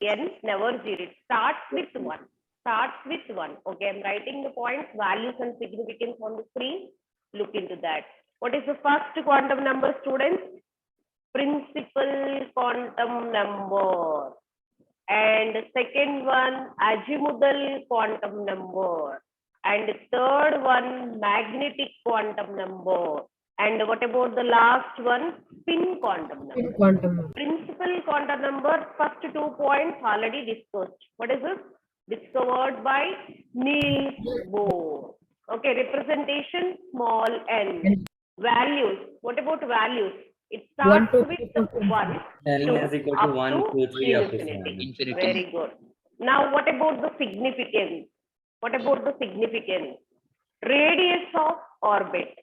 N never zero. It starts with 1. Starts with 1. Okay, I'm writing the points, values and significance on the screen. Look into that. What is the first quantum number, students? Principal quantum number. And second one, azimuthal quantum number. And third one, magnetic quantum number. And what about the last one? Spin quantum number. Quantum. Principal quantum number, first 2 points already discussed. What is this? Discovered by Niels Bohr. Okay, representation small n. Values. What about values? It starts with 1 N is equal to up 1, to 2, 3 up to infinity. 7. Very good. Now, what about the significance? What about the significance? Radius of orbit.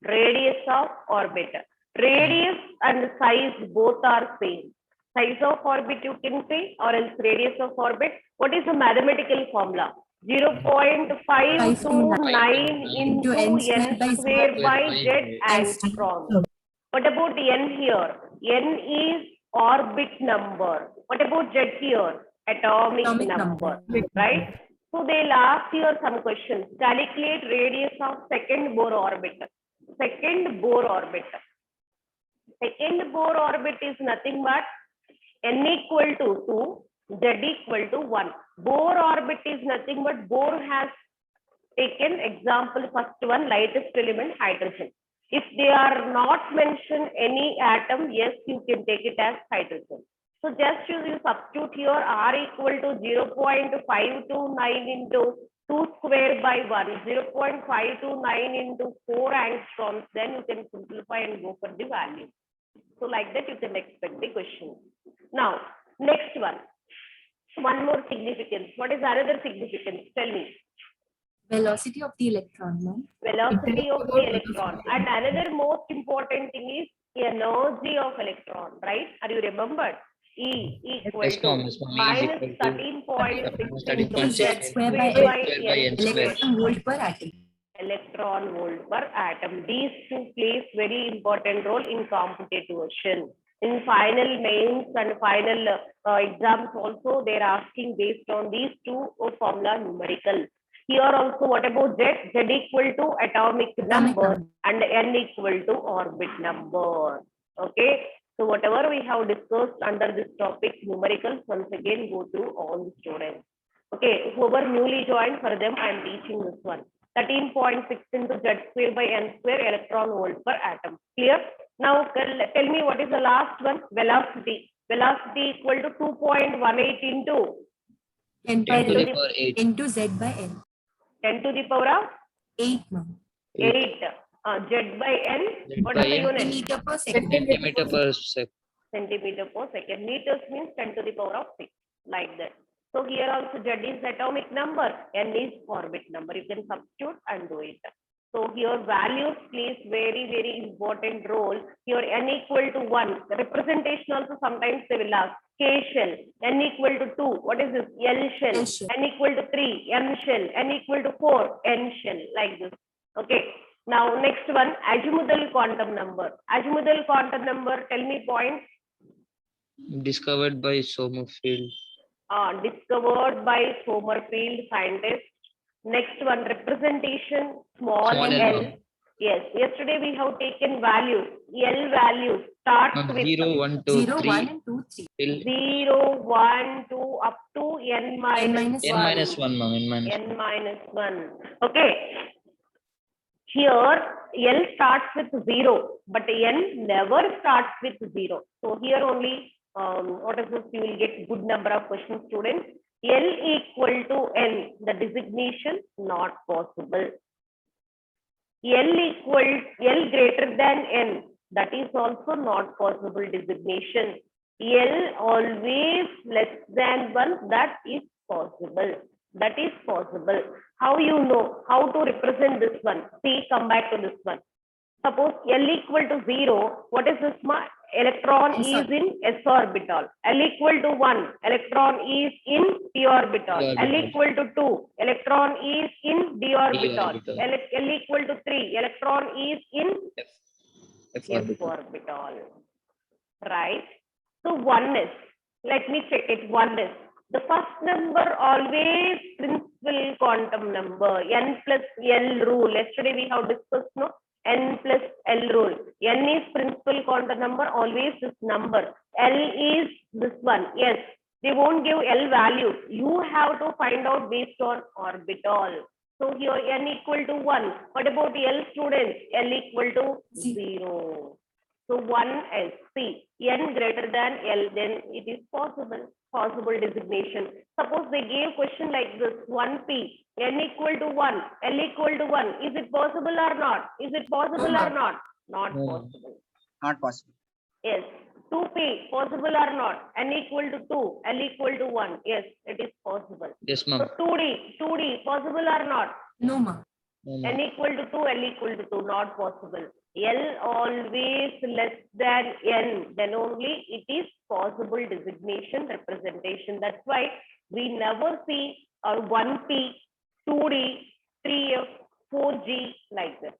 Radius of orbit. Radius and size both are same. Size of orbit you can say, or else radius of orbit. What is the mathematical formula? 0.529 into n square by z angstrom. What about n here? N is orbit number. What about z here? Atomic number. Right? So they'll ask here some questions. Calculate radius of second Bohr orbit. Second Bohr orbit. Second Bohr orbit is nothing but n equal to 2, z equal to 1. Bohr orbit is nothing but Bohr has taken example first one, lightest element, hydrogen. If they are not mentioned any atom, yes, you can take it as hydrogen. So just you substitute here r equal to 0.529 into 2 square by 1, 0.529 into 4 angstroms, then you can simplify and go for the value. So like that you can expect the question. Now, next one. One more significance. What is another significance? Tell me. Velocity of the electron, ma'am. Velocity of the electron. And another most important thing is energy of electron, right? Are you remembered? E equal to minus 13.6 into z square by n square. Electron volt per atom. Electron volt per atom. These two plays very important role in competitive version. In final mains and final exams also, they are asking based on these two formula numerical. Here also, what about z? Z equal to atomic number and n equal to orbit number. Okay. So whatever we have discussed under this topic, numericals, once again go through all the students. Okay. Whoever newly joined, for them I am teaching this one. 13.6 into z square by n square electron volt per atom. Clear? Now tell me what is the last one? Velocity. Velocity equal to 2.18 into 10 to the power 8 into z by n. 10 to the power of 8, ma'am. 8. Z by n. What is the unit? Centimeter per second. Centimeter per second. Centimeter per second. Meters means 10 to the power of 6. Like that. So here also z is atomic number, n is orbit number. You can substitute and do it. So here values plays very important role. Here n equal to 1. The representation also sometimes they will ask. K shell, n equal to 2. What is this? L shell. N equal to 3. M shell. N equal to 4. N shell. Like this. Okay. Now next one, azimuthal quantum number. Azimuthal quantum number, tell me points. Discovered by Sommerfeld. Discovered by Sommerfeld scientist. Next one, representation small l. Yes, yesterday we have taken values. L values starts with 0, 1, 2, 0, 3. 1 and 2, 3. Till 0, 1, 2 up to n minus 1. n minus 1, ma'am. N minus 1. Okay. Here L starts with 0, but n never starts with 0. So here only what is this? You will get good number of questions, students. L equal to n, the designation not possible. L greater than n, that is also not possible designation. L always less than 1, that is possible. That is possible. How you know how to represent this one? See, come back to this one. Suppose L equal to 0, what is this? Electron is in s orbital. L equal to 1, electron is in p orbital. L equal to 2, electron is in d orbital. L equal to 3, electron is in f orbital. Right? So oneness. Let me check it. One is the first number always principal quantum number. N plus L rule. Yesterday we have discussed no N plus L rule. N is principal quantum number. Always this number. L is this one. Yes, they won't give L values. You have to find out based on orbital. So here N equal to 1. What about L, students? L equal to 0. So 1 is C. N greater than L, then it is possible designation. Suppose they gave question like this, 1P, N equal to 1, L equal to 1. Is it possible or not? Is it possible or not? Not No. possible. Not possible. Yes. 2P, possible or not? N equal to 2, L equal to 1. Yes, it is possible. Yes, So ma'am. 2D, possible or not? No, ma. No, ma'am. N equal to 2, L equal to 2, not possible. L always less than N, then only it is possible designation representation. That's why we never see a 1P, 2D, 3F, 4G like this.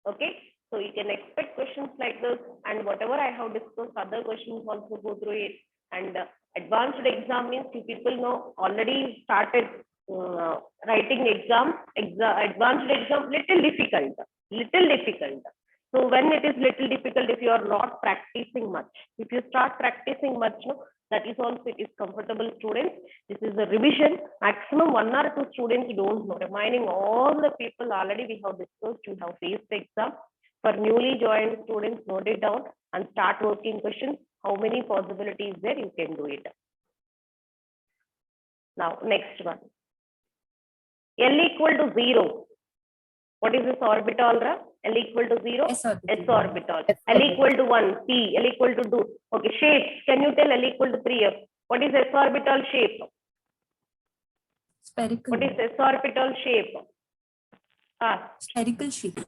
Okay, so you can expect questions like this, and whatever I have discussed, other questions also go through it. And advanced exam means you people know already started writing exam, advanced exam, little difficult. So when it is little difficult, if you are not practicing much, if you start practicing much, no, that is also it is comfortable, students. This is a revision. Maximum 1 or 2 students don't know. Reminding all the people already we have discussed, you have faced the exam. For newly joined students, note it down and start working questions. How many possibilities there, you can do it. Now, next one. L equal to 0. What is this orbital? L equal to 0? S orbital. S orbital. L equal to 1, P, L equal to 2. Okay, shapes. Can you tell L equal to 3F? What is S orbital shape? Spherical. What is S orbital shape? Spherical shape.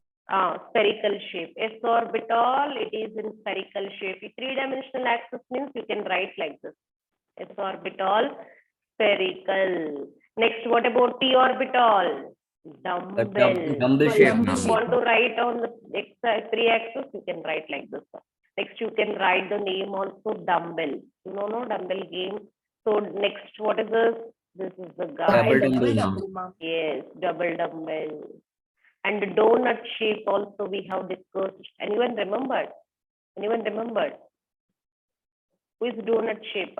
Spherical shape. S orbital, it is in spherical shape. Three-dimensional axis means you can write like this. S orbital, spherical. Next, what about P orbital? Dumbbell. Dumbbell shape, If ma'am. you want to write on the three axis, you can write like this. Next, you can write the name also dumbbell. You know, no dumbbell game. So next, what is this? This is the guy. Double dumbbell, ma'am. Yes, double dumbbell. And the donut shape also we have discussed. Anyone remembered? Anyone remembered? Who is donut shape?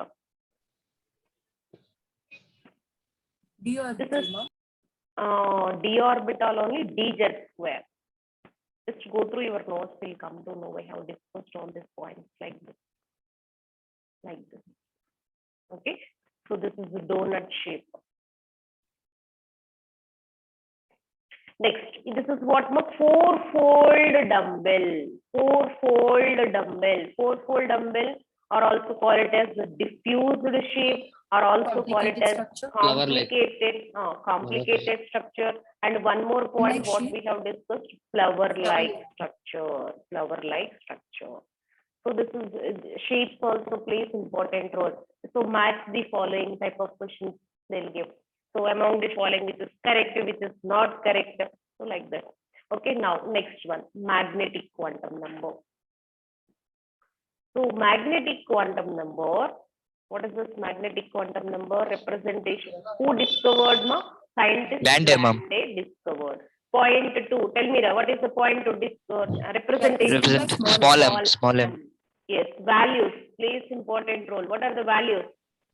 D orbital, This is ma'am. D orbital only, DZ square. Just go through your notes, we'll come to know we have discussed all these points like this. Like this. Okay, so this is the donut shape. Next, this is what? Four-fold dumbbell. Four-fold dumbbell. Four-fold dumbbell, or also call it as the diffused shape, or also call it as Structure. Flower-like. complicated structure. And one more point, Like what shape. we have discussed, flower-like structure. Flower-like structure. So this is shapes also plays important role. So match the following type of questions they'll give. So among the following, which is correct, which is not correct. So like that. Okay, now next one, magnetic quantum number. So magnetic quantum number, what is this magnetic quantum number representation? Who discovered, ma? Scientist Landé, ma'am. Landé discovered. Point 2. Tell me, what is the point to representation? Represent small m. Yes, values plays important role. What are the values?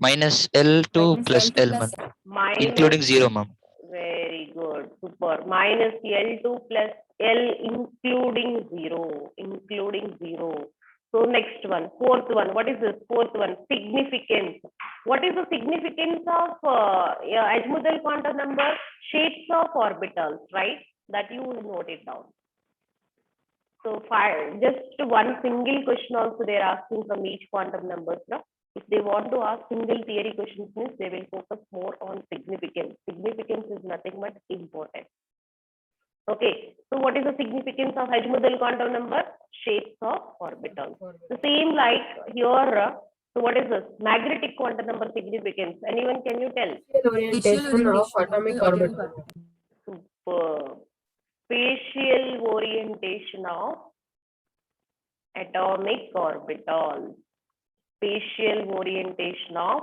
Minus L2 Minus plus L2 L, plus ma'am. Minus, Including 0, ma'am. very good, super. Minus L2 plus L including 0. Including 0. So next one, fourth one. What is this? Fourth one, significance. What is the significance of Ajmudal quantum number? Shapes of orbitals, right? That you will note it down. So just one single question also they are asking from each quantum numbers. No? If they want to ask single theory questions, means they will focus more on significance. Significance is nothing but important. Okay, so what is the significance of Ajmudal quantum number? Shapes of orbitals. The same like here. So what is this? Magnetic quantum number significance. Anyone can you tell? Orientation of atomic orbital. Super. Spatial orientation of atomic orbitals. spatial orientation of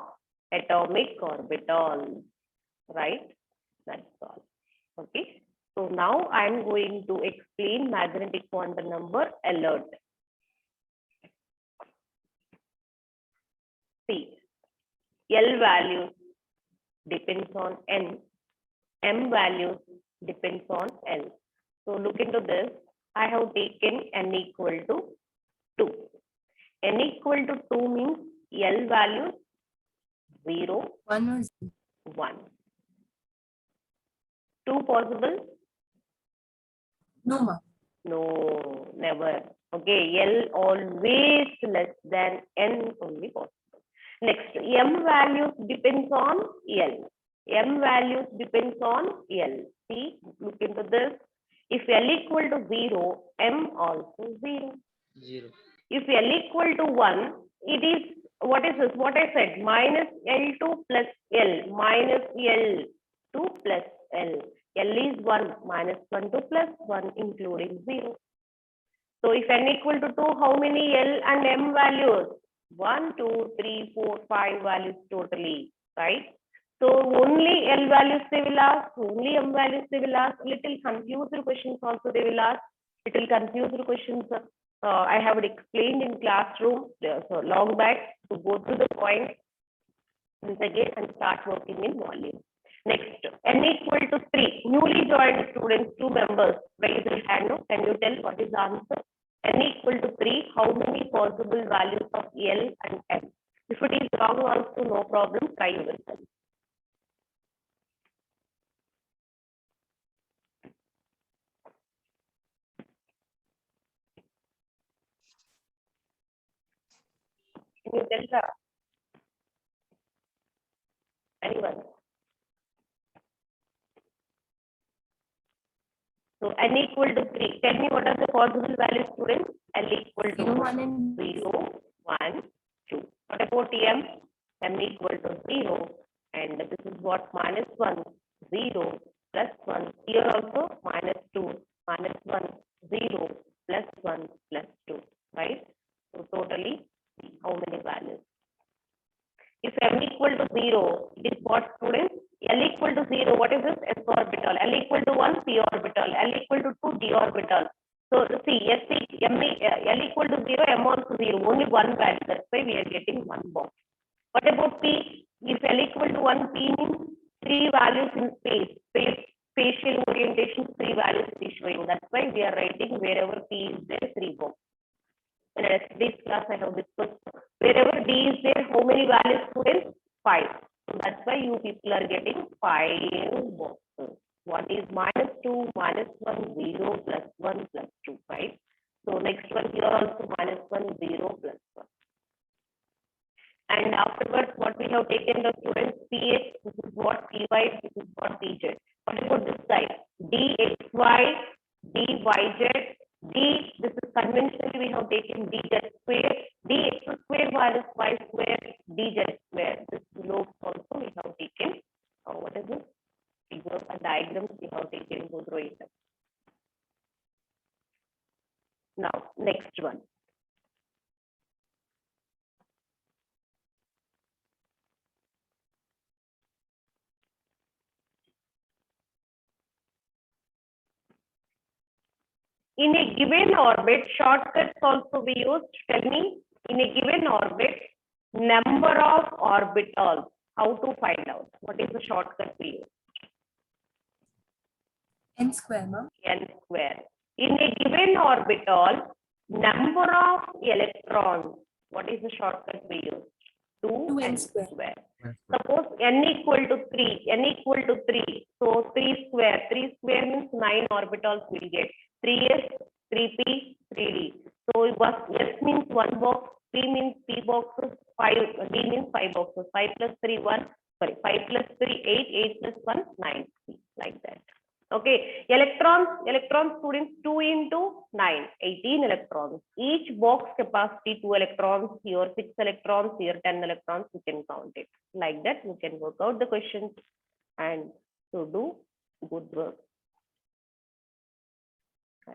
atomic orbitals, right? That's all. Okay. So now I'm going to explain magnetic quantum number alert. See, L values depends on N, M values depends on L. So look into this. I have taken N equal to 2. N equal to 2 means L value 0, 1 or 0. 1. 2 possible? No, ma'am. No, never. Okay, L always less than N only possible. Next, M values depends on L. M values depends on L. See, look into this. If L equal to 0, M also 0. 0. If L equal to 1, it is, what is this? What I said, minus L2 plus L, minus L2 plus L. L is 1, minus 1 to plus 1, including 0. So if N equal to 2, how many L and M values? 1, 2, 3, 4, 5 values totally, right? So only L values they will ask, only M values they will ask. Little confused questions also they will ask. Little confused questions I have explained in classroom so long back. To go to the point once again and start working in volume. Next, N equal to 3. Newly joined students, 2 members. Raise your hand. Can you tell what is the answer? N equal to 3. How many possible values of L and M? If it is wrong also, no problem. Try yourself. Can you tell her? Anyone? So N equal to 3. Tell me what are the possible values, students? L equal to 0, 1 and 0, 1, 2. What about M? M equal to 0. And this is what? Minus 1, 0, plus 1. Here also minus 2, minus 1, 0, plus 1, plus 2. Right? So totally, how many values? If M equal to 0, it is what, students? L equal to 0, what is this? S orbital. L equal to 1, P orbital. L equal to 2, D orbital. So see, L equal to 0, M also 0. Only one value. That's why we are getting one box. What about P? If L equal to 1, P means 3 values in space. Spatial orientation, 3 values is showing. That's why we are writing wherever P is there, 3 boxes. In yesterday's class, I have discussed wherever D is there, how many values, students? 5. So that's why you people are getting 5 boxes. What is minus 2, minus 1, 0, plus 1, plus 2, right? So next one here also minus 1, 0, plus 1. And afterwards, what we have taken the students, PH, this is what PY, this is what PZ. What about this side? DXY, DYZ, D, this is conventionally we have taken dz square, dx square minus y square, dz square. This slopes also we have taken. What is this? Figures and diagrams we have taken. Go through it. Now, next one. In a given orbit, shortcuts also be used. Tell me, in a given orbit, number of orbitals. How to find out? What is the shortcut we use? N square, ma'am. N square. In a given orbital, number of electrons. What is the shortcut we use? 2n square. Suppose n equal to 3. N equal to 3. So 3 square. 3 square means 9 orbitals will get. 3s, 3p, 3d. So S means 1 box. P means P boxes. 5. D means 5 boxes. 5 plus 3, 1. Sorry, 5 plus 3, 8. 8 plus 1, 9. Like that. Okay, electrons, students, 2 into 9, 18 electrons. Each box capacity 2 electrons, here 6 electrons, here 10 electrons, you can count it. Like that, you can work out the questions and to do good work.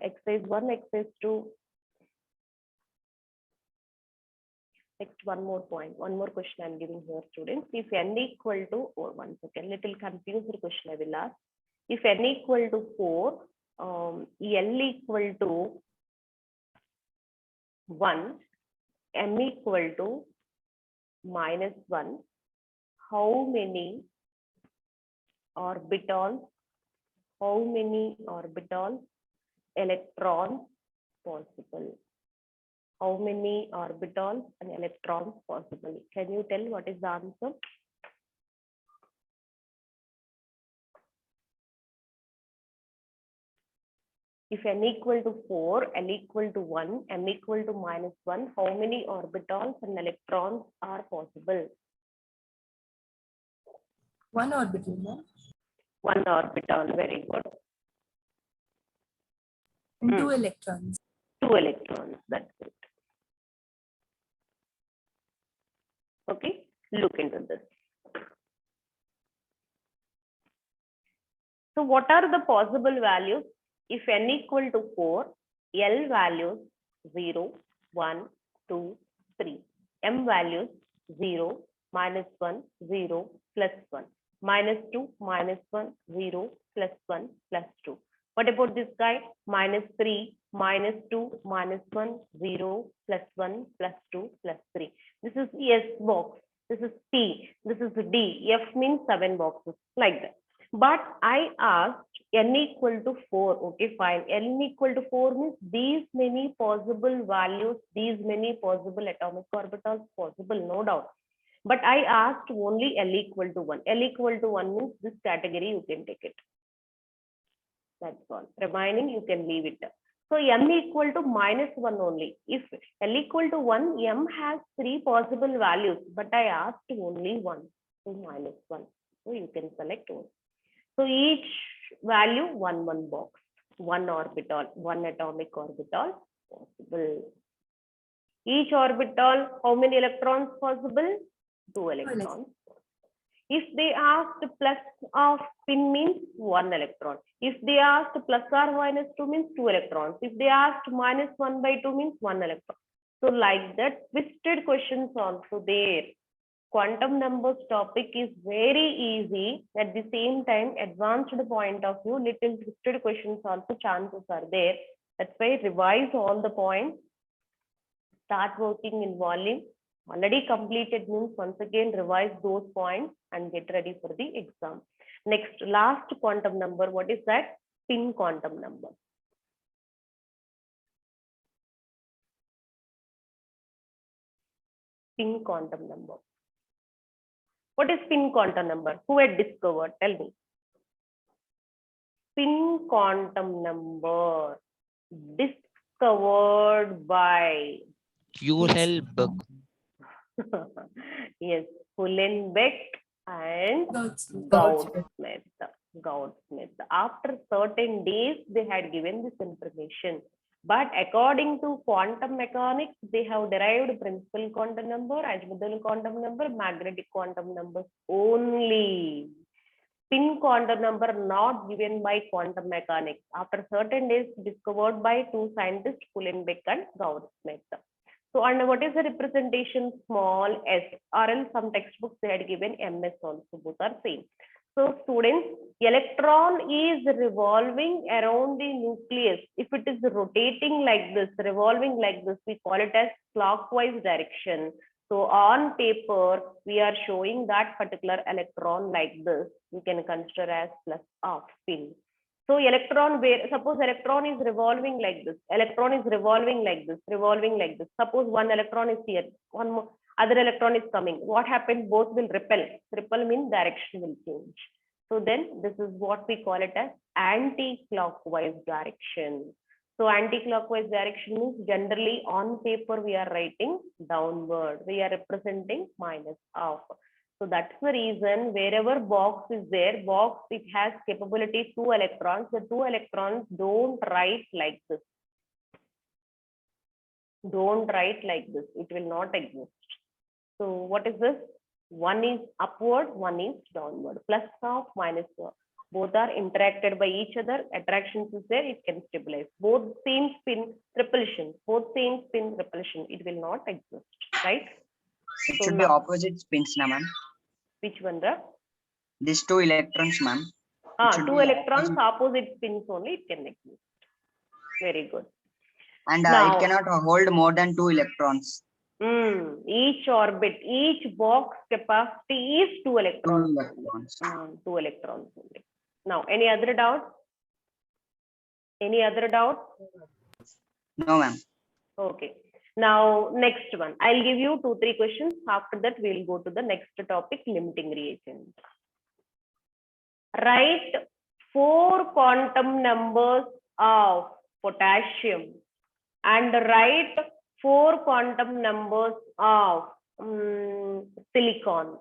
Exercise 1, exercise 2. Next, one more point, one more question I'm giving here, students. If n equal to, or 1 second, little confused question I will ask. If n equal to 4, L equal to 1, m equal to -1, how many orbitals, electrons possible? How many orbitals and electrons possible? Can you tell what is the answer? If n equal to 4, L equal to 1, m equal to -1, how many orbitals and electrons are possible? One orbital, no? One orbital, very good. And two electrons. 2 electrons, that's it. Okay, look into this. So what are the possible values? If n equal to 4, L values 0, 1, 2, 3. M values 0, -1, 0, +1. -2, -1, 0, +1, +2. What about this guy? -3, -2, -1, 0, +1, +2, +3. This is S box. This is T. This is D. F means 7 boxes, like that. But I asked n equal to 4. Okay, fine. N equal to 4 means these many possible values, these many possible atomic orbitals possible, no doubt. But I asked only L equal to 1. L equal to 1 means this category you can take it. That's all. Remaining you can leave it. So m equal to -1 only. If L equal to 1, m has 3 possible values, but I asked only 1. So -1. So you can select 1. So each value 1 box, 1 orbital, 1 atomic orbital possible. Each orbital, how many electrons possible? 2 electrons. If they asked plus of spin means 1 electron. If they asked plus or -2 means 2 electrons. If they asked -1/2 means 1 electron. So like that, twisted questions also there. Quantum numbers topic is very easy. At the same time, advanced point of view, little twisted questions also chances are there. That's why revise all the points. Start working in volume. Already completed means once again revise those points and get ready for the exam. Next, last quantum number. What is that? Spin quantum number. Spin quantum number. What is spin quantum number? Who had discovered? Tell me. Spin quantum number discovered by Uhlenbeck. yes, Uhlenbeck and Gauss-Smith. Gauss-Smith. After certain days, they had given this information. But according to quantum mechanics, they have derived principal quantum number, azimuthal quantum number, magnetic quantum numbers only. Spin quantum number not given by quantum mechanics. After certain days, discovered by 2 scientists, Uhlenbeck and Gauss-Smith. So, and what is the representation? Small s, or else some textbooks they had given ms also, both are same. So students, electron is revolving around the nucleus. If it is rotating like this, revolving like this, we call it as clockwise direction. So on paper, we are showing that particular electron like this. We can consider as plus of spin. So electron, suppose electron is revolving like this. Electron is revolving like this, revolving like this. Suppose one electron is here, one more other electron is coming. What happens? Both will repel. Repel means direction will change. So then this is what we call it as anti-clockwise direction. So anti-clockwise direction means generally on paper we are writing downward. We are representing minus of. So that's the reason wherever box is there, box it has capability 2 electrons. The 2 electrons don't write like this. Don't write like this. It will not exist. So what is this? One is upward, one is downward. Plus of, minus of. Both are interacted by each other. Attractions is there, it can stabilize. Both same spin, repulsion. Both same spin, repulsion. It will not exist, right? It So should be now, opposite spins, na ma'am. which one, Ra? These two electrons, ma'am. should Two be electrons, opposite. opposite spins only, it can exist. Very good. And Now- it cannot hold more than 2 electrons. Each orbit, each box capacity is 2 electrons. 2 electrons. 2 electrons only. Now, any other doubt? Any other doubt? No, ma'am. Okay. Now, next one. I'll give you 2-3 questions. After that, we'll go to the next topic, limiting reagent. Write 4 quantum numbers of potassium and write 4 quantum numbers of silicon.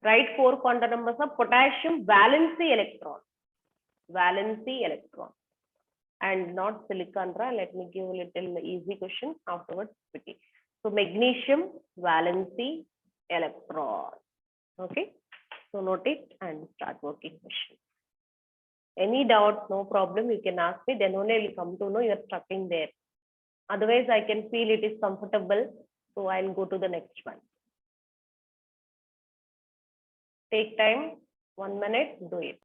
Write 4 quantum numbers of potassium valency electron. Valency electron. And not silicon. Let me give a little easy question afterwards. So magnesium valency electron. Okay. So note it and start working question. Any doubt, no problem. You can ask me. Then only I will come to know you are stuck in there. Otherwise, I can feel it is comfortable. So I'll go to the next one. Take time. 1 minute. Do it.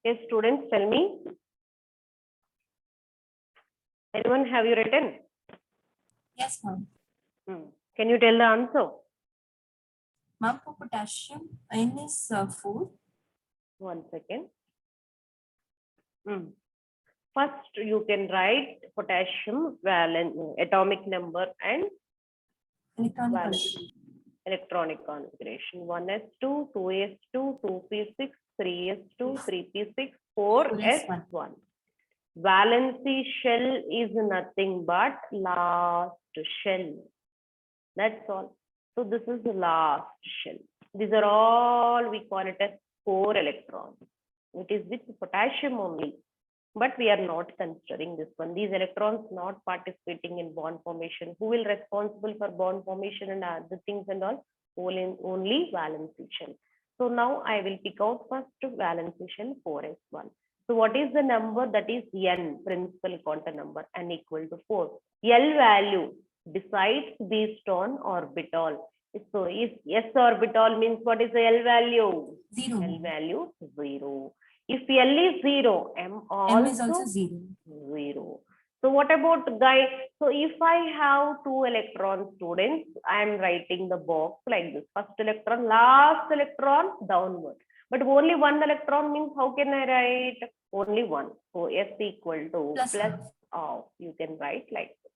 Yes, students, tell me. Anyone have you written? Yes, ma'am. Can you tell the answer? Ma'am, for potassium, N is 4. 1 second. First, you can write potassium atomic number and Electronic valence. configuration. Electronic configuration. 1s2, 2s2, 2p6, 3s2, 3p6, 4s1. Valency shell is nothing but last shell. That's all. So this is the last shell. These are all, we call it as 4 electrons. It is with potassium only. But we are not considering this one. These electrons not participating in bond formation. Who will responsible for bond formation and other things and all? Only valency shell. So now I will pick out first valency shell 4s1. So what is the number? That is N, principal quantum number, N equal to 4. L value decides based on orbital. So if S orbital means what is the L value? 0. L value 0. If L is 0, M is also 0. 0. So what about guy? So if I have 2 electrons, students, I am writing the box like this. First electron, last electron, downward. But only 1 electron means how can I write? Only 1. So S equal to plus half. You can write like this.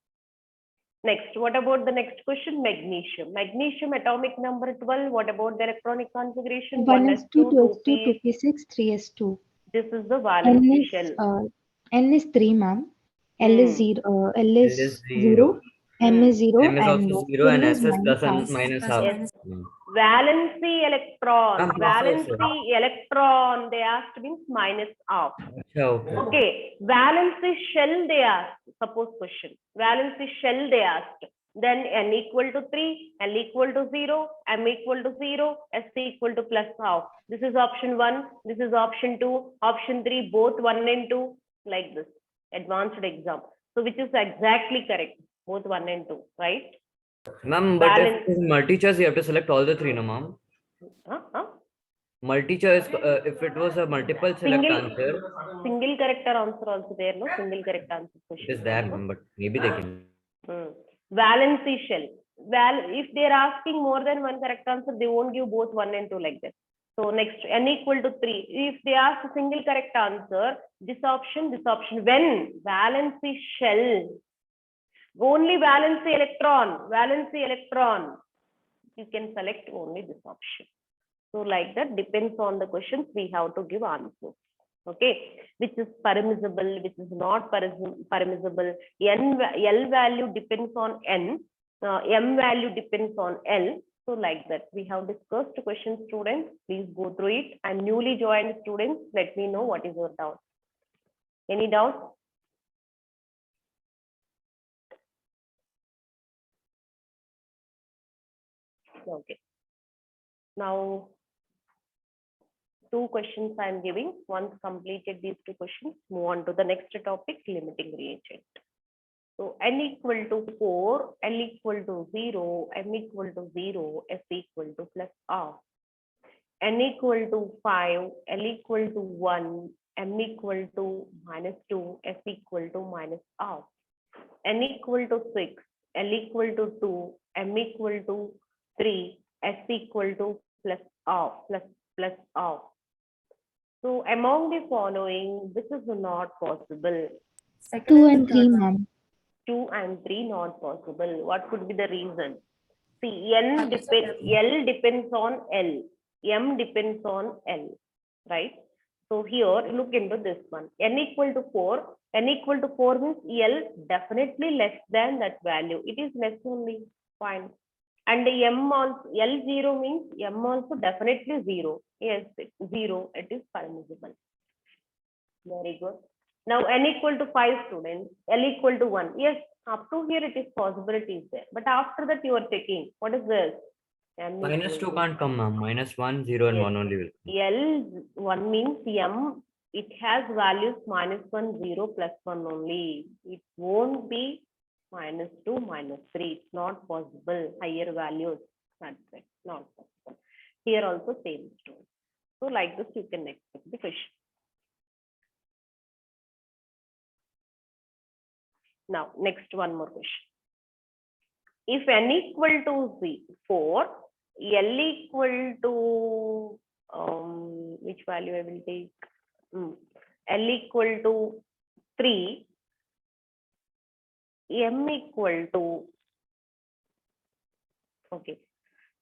Next, what about the next question? Magnesium. Magnesium atomic number 12. What about the electronic configuration? 1s2, 2s2, 2p6, 3s2. This is the valency shell. N is 3, ma'am. L is 0. L is 0. M is 0. M is also 0 and S is plus and minus half. Yes. Valency electron. Valency electron, they asked means minus half. Okay. Valency shell they asked. Suppose question. Valency shell they asked. Then N equal to 3, L equal to 0, M equal to 0, S equal to plus half. This is option 1. This is option 2. Option 3, both 1 and 2. Like this. Advanced exam. So which is exactly correct. Both 1 and 2. Right? Ma'am, but if Balance. it is multi-choice, you have to select all the three, no, ma'am. Huh? Multi-choice, if it was a multiple select answer, Single correct answer also there, no? Single correct answer it question. is there, ma'am, but maybe they can. Valency shell. If they are asking more than one correct answer, they won't give both 1 and 2 like that. So next, n equal to 3. If they ask a single correct answer, this option. When valency shell, only valency electron, you can select only this option. So like that, depends on the questions, we have to give answers. Okay, which is permissible, which is not permissible. L value depends on n, m value depends on L. So like that, we have discussed questions, students. Please go through it. And newly joined students, let me know what is your doubt. Any doubt? Okay. Now, 2 questions I am giving. Once completed these 2 questions, move on to the next topic, limiting reagent. So n equal to 4, L equal to 0, m equal to 0, f equal to plus r. N equal to 5, L equal to 1, m equal to minus 2, f equal to minus r. N equal to 6, L equal to 2, m equal to 3, f equal to plus r, plus r. So among the following, this is not possible. 2 and 3, ma'am. 2 and 3 not possible. What could be the reason? See, L depends on L, M depends on L, right? So here, look into this one. N equal to 4. N equal to 4 means L definitely less than that value. It is less only, fine. And M also, L0 means M also definitely 0. Yes, 0, it is permissible. Very good. Now n equal to 5 students, L equal to 1. Yes, up to here it is possibilities there. But after that you are taking, what is this? Minus 2 can't come, ma'am. Minus 1, 0 and 1 only will come. L1 means M, it has values minus 1, 0, plus 1 only. It won't be minus 2, minus 3. It's not possible. Higher values. That's it. Not possible. Here also same story. So like this you can expect the question. Now, next one more question. If n equal to 4, L equal to, which value I will take? L equal to 3, M equal to, okay.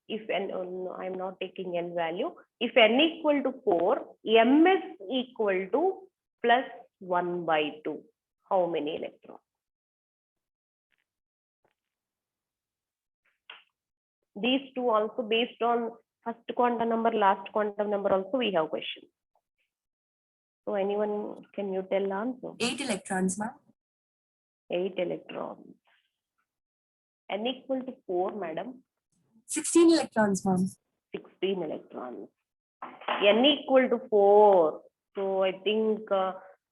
If n, no, I'm not taking n value. If n equal to 4, M is equal to plus 1 by 2. How many electrons? These two also based on first quantum number, last quantum number also we have questions. So anyone, can you tell answer? 8 electrons, ma'am. 8 electrons. N equal to 4, madam. 16 electrons, ma'am. 16 electrons. N equal to 4. So I think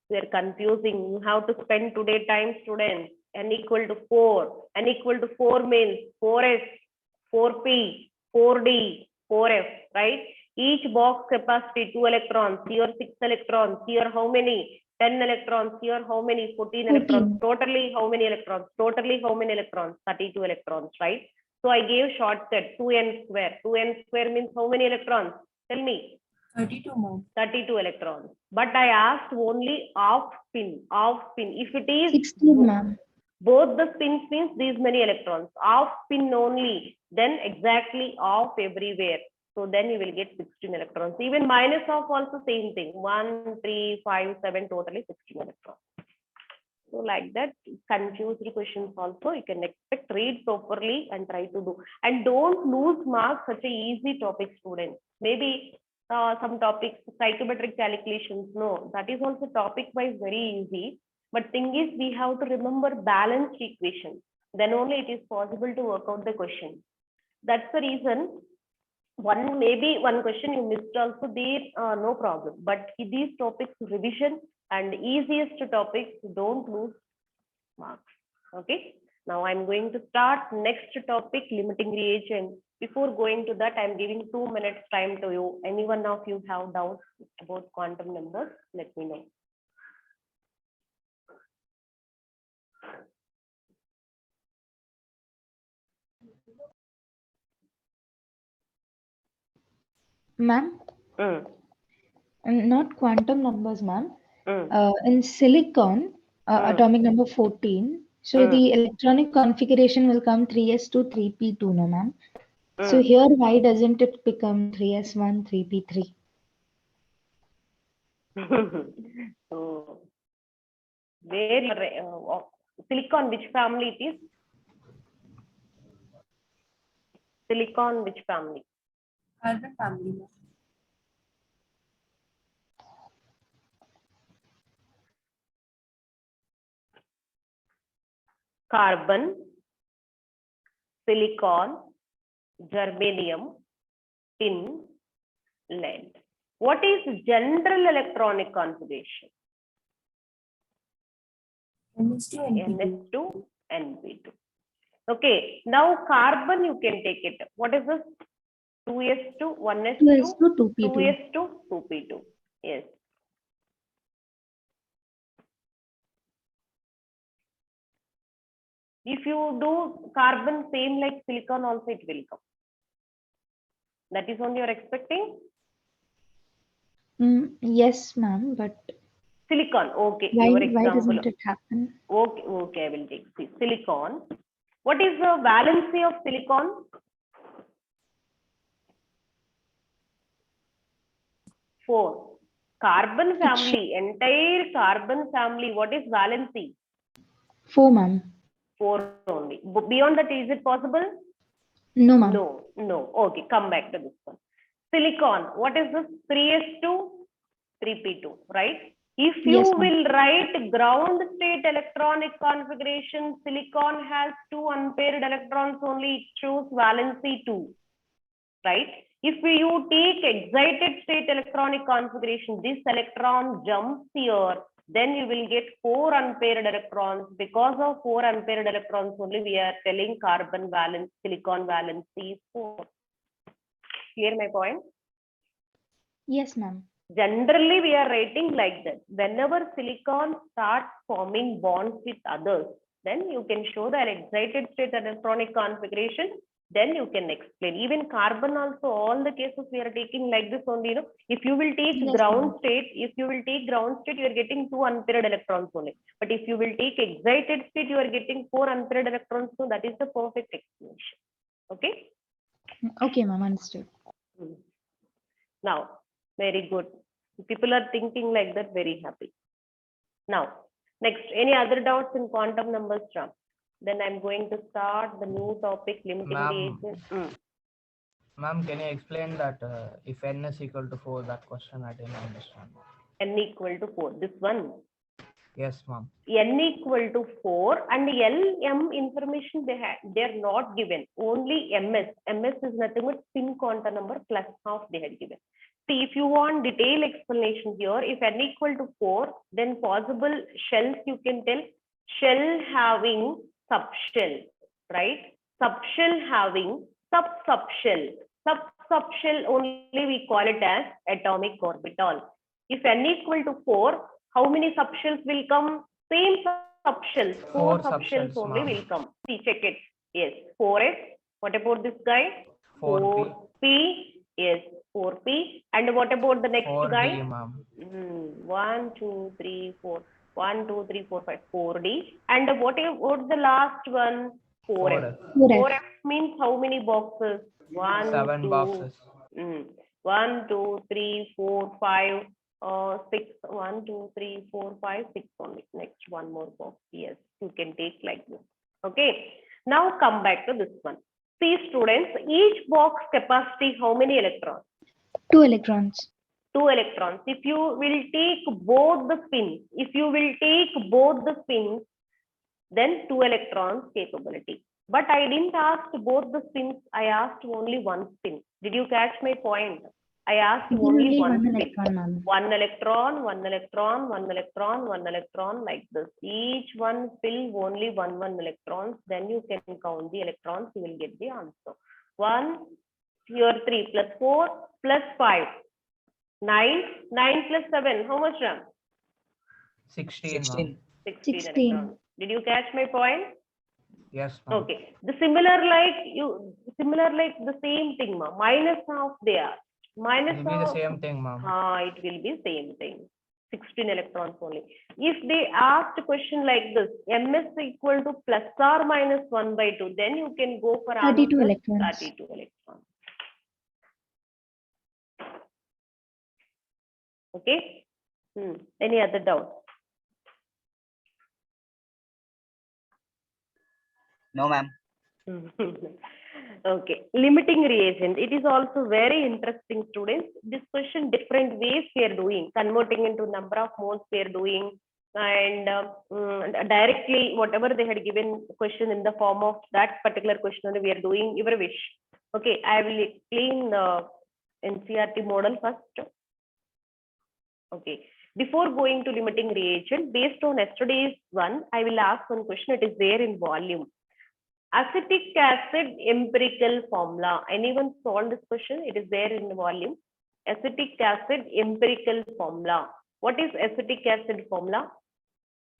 we are confusing. You have to spend today time, students. N equal to 4. N equal to 4 means 4s, 4p, 4d, 4f, right? Each box capacity 2 electrons. Here 6 electrons. Here how many? 10 electrons. Here how many? 14 electrons. Totally how many electrons? Totally how many electrons? 32 electrons, right? So I gave shortcut 2n square. 2n square means how many electrons? Tell me. 32, ma'am. 32 electrons. But I asked only half spin. If it is 16, ma'am. both the spins means these many electrons. Half spin only, then exactly half everywhere. So then you will get 16 electrons. Even minus half also same thing. 1, 3, 5, 7, totally 16 electrons. So like that, confused questions also you can expect, read properly and try to do. And don't lose marks such a easy topic, students. Maybe some topics, psychometric calculations, no, that is also topic wise very easy. But thing is, we have to remember balanced equations. Then only it is possible to work out the question. That's the reason. Maybe one question you missed also there, no problem. But these topics, revision and easiest topics, don't lose marks. Okay. Now I'm going to start next topic, limiting reagent. Before going to that, I'm giving 2 minutes time to you. Any one of you have doubts about quantum numbers, let me know. Ma'am, Mm, not quantum numbers, ma'am. mm, In silicon, atomic number 14. So the electronic configuration will come 3s2, 3p2, no, ma'am. So here, why doesn't it become 3s1, 3p3? So, where your silicon, which family it is? Silicon, which family? Carbon family. Carbon, silicon, germanium, tin, lead. What is general electronic configuration? NS2, NP2. Okay, now carbon you can take it. What is this? 2s2, 1s2, 2s2, 2p2. 2s2, 2p2. Yes. If you do carbon same like silicon also it will come. That is only you're expecting? Yes, ma'am, but Silicon, okay. why Your example. doesn't it happen? Okay, okay, I will take silicon. What is the valency of silicon? 4. Carbon family, entire carbon family, what is valency? 4, ma'am. 4 only. Beyond that, is it possible? No, ma'am. No, no. Okay, come back to this one. Silicon, what is this? 3s2, 3p2, right? If you Yes, ma'am. will write ground state electronic configuration, silicon has 2 unpaired electrons only, it shows valency 2, right? If you take excited state electronic configuration, this electron jumps here, then you will get 4 unpaired electrons. Because of 4 unpaired electrons only, we are telling carbon valence, silicon valency is 4. Clear my point? Yes, ma'am. Generally, we are writing like that. Whenever silicon starts forming bonds with others, then you can show the excited state electronic configuration. Then you can explain. Even carbon also, all the cases we are taking like this only. You know, if you will take Yes, ground ma'am. state, you are getting 2 unpaired electrons only. But if you will take excited state, you are getting 4 unpaired electrons. So that is the perfect explanation. Okay. Okay, ma'am, understood. Now, very good. People are thinking like that, very happy. Now, next, any other doubts in quantum numbers, Ram? Then I'm going to start the new topic, limiting reagent. Ma'am, can you explain that if n is equal to 4, that question I didn't understand. N equal to 4, this one. Yes, ma'am. N equal to 4 and LM information they're not given, only MS. MS is nothing but spin quantum number plus half they had given. See, if you want detailed explanation here, if N equal to 4, then possible shells you can tell shell having subshell, right? Subshell having sub-subshell. Sub-subshell only we call it as atomic orbital. If N equal to 4, how many subshells will come? Same subshells. 4 subshells only will come. See, check it. Yes, 4s. What about this guy? 4p. Yes, 4p. And what about the next 4D, guy? ma'am. 1, 2, 3, 4. 1, 2, 3, 4, 5. 4d. And what's the last one? 4f. 4f means how many boxes? 1, 7 2, boxes. 1, 2, 3, 4, 5. 6, 1, 2, 3, 4, 5, 6 only. Next one more box. Yes, you can take like this. Okay. Now come back to this one. See, students, each box capacity, how many electrons? 2 electrons. 2 electrons. If you will take both the spins, then 2 electrons capability. But I didn't ask both the spins. I asked only one spin. Did you catch my point? I asked Again, only only one one spin. electron, ma'am. One electron, one electron, one electron, one electron, like this. Each one fill only one electrons. Then you can count the electrons. You will get the answer. 1, here 3 plus 4 plus 5. 9. 9 plus 7. How much, Ram? 16, ma'am. 16 16. electrons. Did you catch my point? Yes, ma'am. Okay. The similar like the same thing, ma. Minus half they are. Minus It will be the half. same thing, ma'am. It will be same thing. 16 electrons only. If they asked a question like this, ms equal to plus or minus 1 by 2, then you can go for 32 answer electrons. 32 electrons. Okay. Any other doubt? No, ma'am. Okay, limiting reagent. It is also very interesting, students. This question, different ways we are doing, converting into number of moles we are doing, and directly whatever they had given question in the form of that particular question we are doing, your wish. Okay, I will explain the NCERT model first. Okay, before going to limiting reagent, based on yesterday's one, I will ask one question. It is there in volume. Acetic acid empirical formula. Anyone solve this question? It is there in the volume. Acetic acid empirical formula. What is acetic acid formula?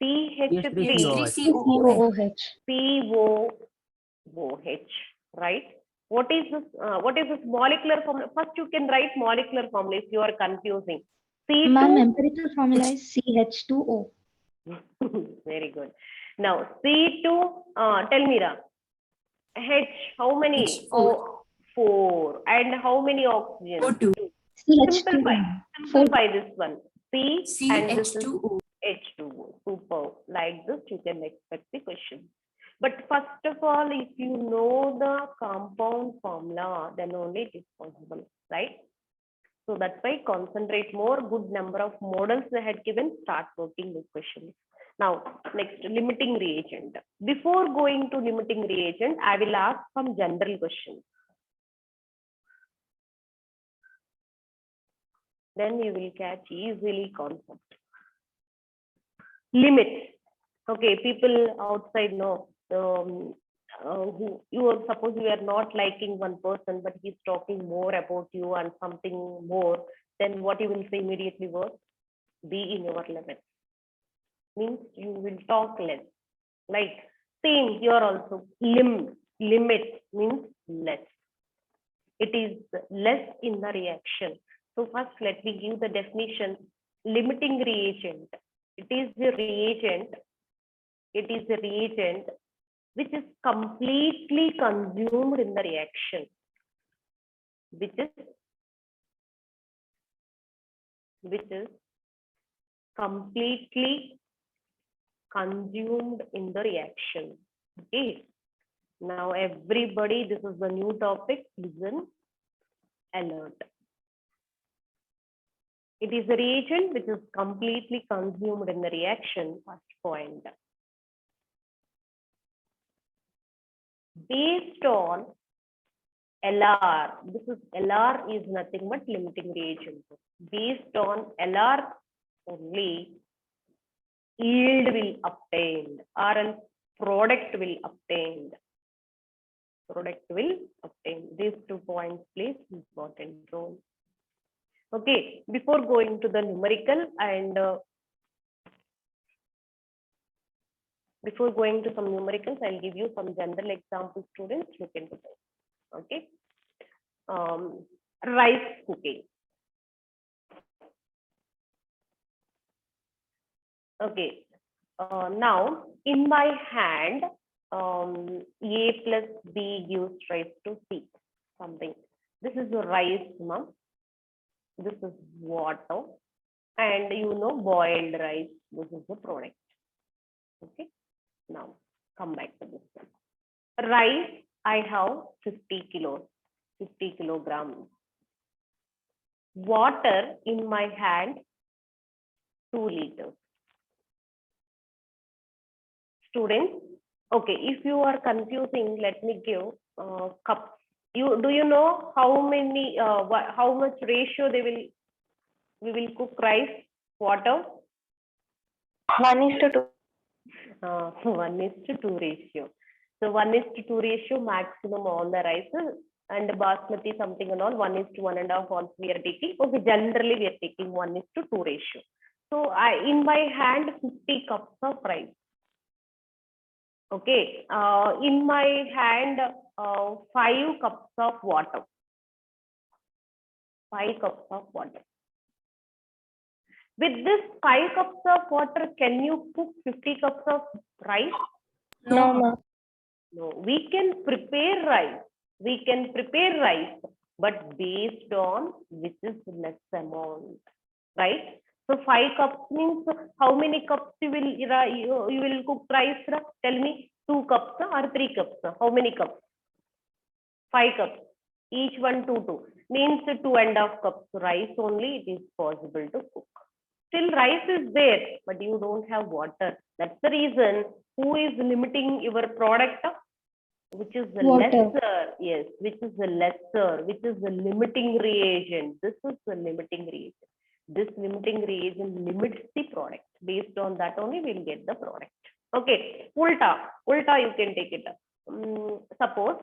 CH3COOH. COOH. Right? What is this? What is this molecular formula? First, you can write molecular formula if you are confusing. C2. Ma'am, empirical formula is CH2O. Very good. Now C2. Tell me, Ra. H, how many? H4. 4. And how many oxygen? O2. Simplify this one. C and this is CH2O. H2O. Super. Like this, you can expect the question. But first of all, if you know the compound formula, then only it is possible, right? So that's why concentrate more. Good number of models they had given. Start working with questions. Now, next, limiting reagent. Before going to limiting reagent, I will ask some general questions. Then you will catch easily concept. Limits. Okay, people outside know. Who you are, suppose you are not liking one person, but he's talking more about you and something more, then what you will say immediately was, be in your limits. Means you will talk less. Like same here also, limit means less. It is less in the reaction. So first let me give the definition. Limiting reagent. It is the reagent which is completely consumed in the reaction. Which is completely consumed in the reaction. Okay. Now everybody, this is the new topic. Listen, alert. It is a reagent which is completely consumed in the reaction. First point. Based on LR, this is LR is nothing but limiting reagent. Based on LR only, yield will obtained or else product will obtained. These 2 points plays important role. Okay, before going to the numerical and before going to some numericals, I'll give you some general examples, students. Look into this. Okay. Rice cooking. Okay. Now, in my hand, A plus B gives rise to C, something. This is the rice, ma'am. This is water. And you know, boiled rice. This is the product. Okay. Now, come back to this one. Rice, I have 50 kilograms. Water in my hand, 2 liters. Students, okay, if you are confusing, let me give cups. Do you know how many how much ratio we will cook rice, water? 1:2. 1:2 ratio. So 1:2 ratio maximum on the rice, and basmati something and all 1:1.5 also we are taking. Okay, generally we are taking 1:2 ratio. So in my hand 50 cups of rice. Okay, in my hand 5 cups of water. 5 cups of water. With this 5 cups of water, can you cook 50 cups of rice? No, ma'am. No, we can prepare rice. We can prepare rice, but based on which is less amount, right? So 5 cups means how many cups you will cook rice? Tell me, 2 cups or 3 cups? How many cups? 5 cups. Each one 2 means 2.5 cups rice only it is possible to cook. Still rice is there, but you don't have water. That's the reason. Who is limiting your product? Which is the Water. lesser? Yes, which is the lesser? Which is the limiting reagent? This is the limiting reagent. This limiting reagent limits the product. Based on that only we'll get the product. Okay, ulta you can take it. Suppose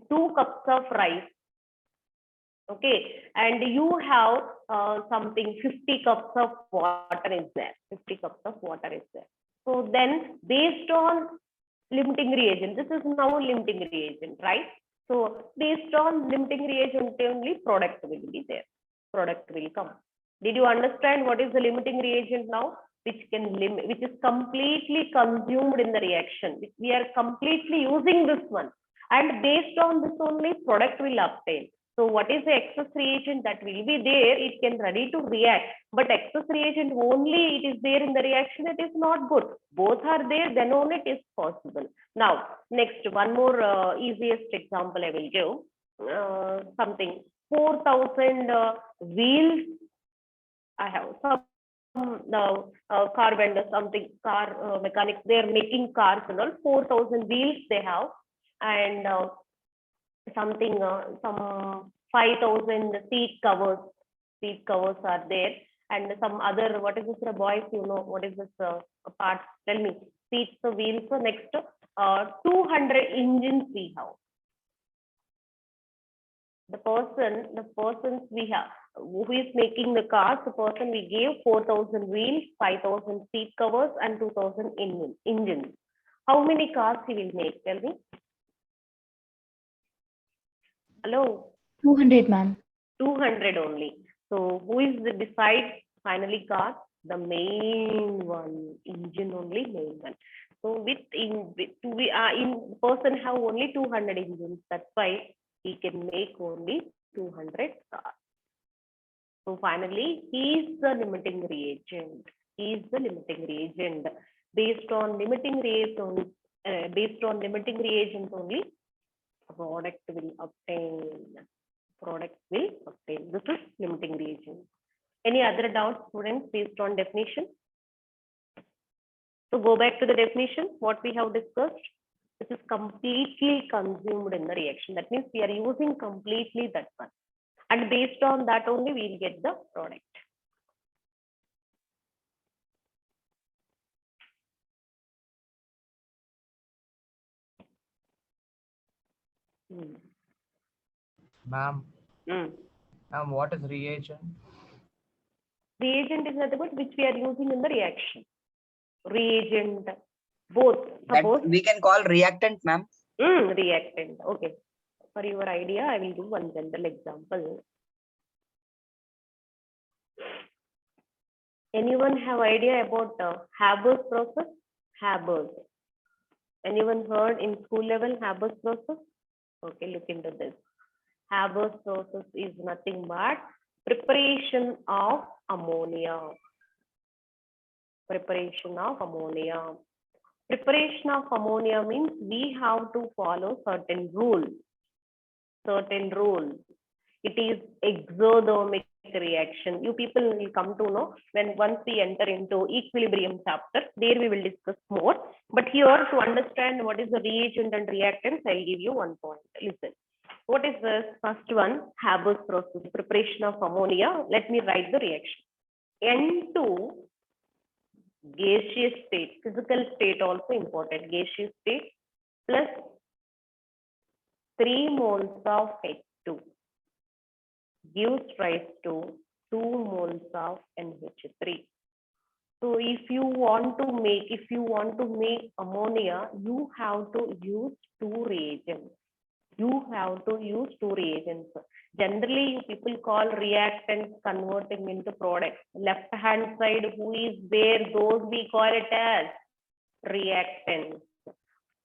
2 cups of rice. Okay, and you have something 50 cups of water is there. 50 cups of water is there. So then based on limiting reagent, this is now limiting reagent, right? So based on limiting reagent only product will be there. Product will come. Did you understand what is the limiting reagent now? Which can limit, which is completely consumed in the reaction. We are completely using this one. And based on this only product will obtain. So what is the excess reagent that will be there? It can ready to react, but excess reagent only it is there in the reaction. It is not good. Both are there, then only it is possible. Now, next one more easiest example I will give. Something 4,000 wheels. I have some car vendors, something car mechanics. They are making cars and all. 4,000 wheels they have, and something some 5,000 seat covers are there, and some other, what is this, boys, you know what is this part? Tell me. Seats, wheels. So next 200 engines we have. The persons we have who is making the cars, the person we gave 4,000 wheels, 5,000 seat covers, and 2,000 engines. How many cars he will make? Tell me. Hello. 200, ma'am. 200 only. So who is the decide finally car? The main one, engine only, main one. So in person have only 200 engines. That's why he can make only 200 cars. So finally, he is the limiting reagent. He is the limiting reagent. Based on limiting reagent, only product will obtain. Product will obtain. This is limiting reagent. Any other doubts, students, based on definition? So go back to the definition, what we have discussed. This is completely consumed in the reaction. That means we are using completely that one. And based on that only we will get the product. Ma'am, what is reagent? Reagent is nothing but which we are using in the reaction. Reagent, both. Suppose we can call reactant, ma'am. Reactant. Okay. For your idea, I will do one general example. Anyone have idea about Haber's process? Haber's. Anyone heard in school level Haber's process? Okay, look into this. Haber's process is nothing but preparation of ammonia. Preparation of ammonia. Preparation of ammonia means we have to follow certain rules. Certain rules. It is exothermic reaction. You people will come to know when once we enter into equilibrium chapter. There we will discuss more. But here to understand what is the reagent and reactants, I'll give you one point. Listen. What is this? First one, Haber's process, preparation of ammonia. Let me write the reaction. N2, gaseous state, physical state also important, gaseous state, plus 3 moles of H2 gives rise to 2 moles of NH3. So if you want to make ammonia, you have to use 2 reagents. Generally, people call reactants converting into products. Left hand side, who is there? Those we call it as reactants.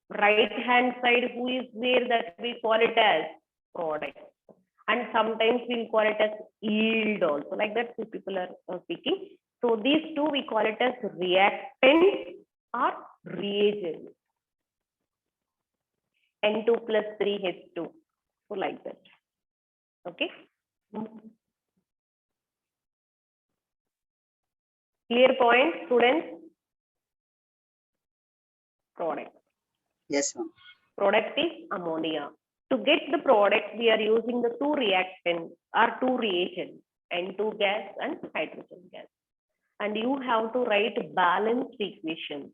Right hand side, who is there? That we call it as products. And sometimes we'll call it as yield also. Like that, two people are speaking. So these two we call it as reactants or reagents. N2 plus 3H2. So like that. Okay. Clear point, students? Product. Yes, ma'am. Product is ammonia. To get the product, we are using the 2 reactants or 2 reagents, N2 gas and hydrogen gas. And you have to write balanced equation.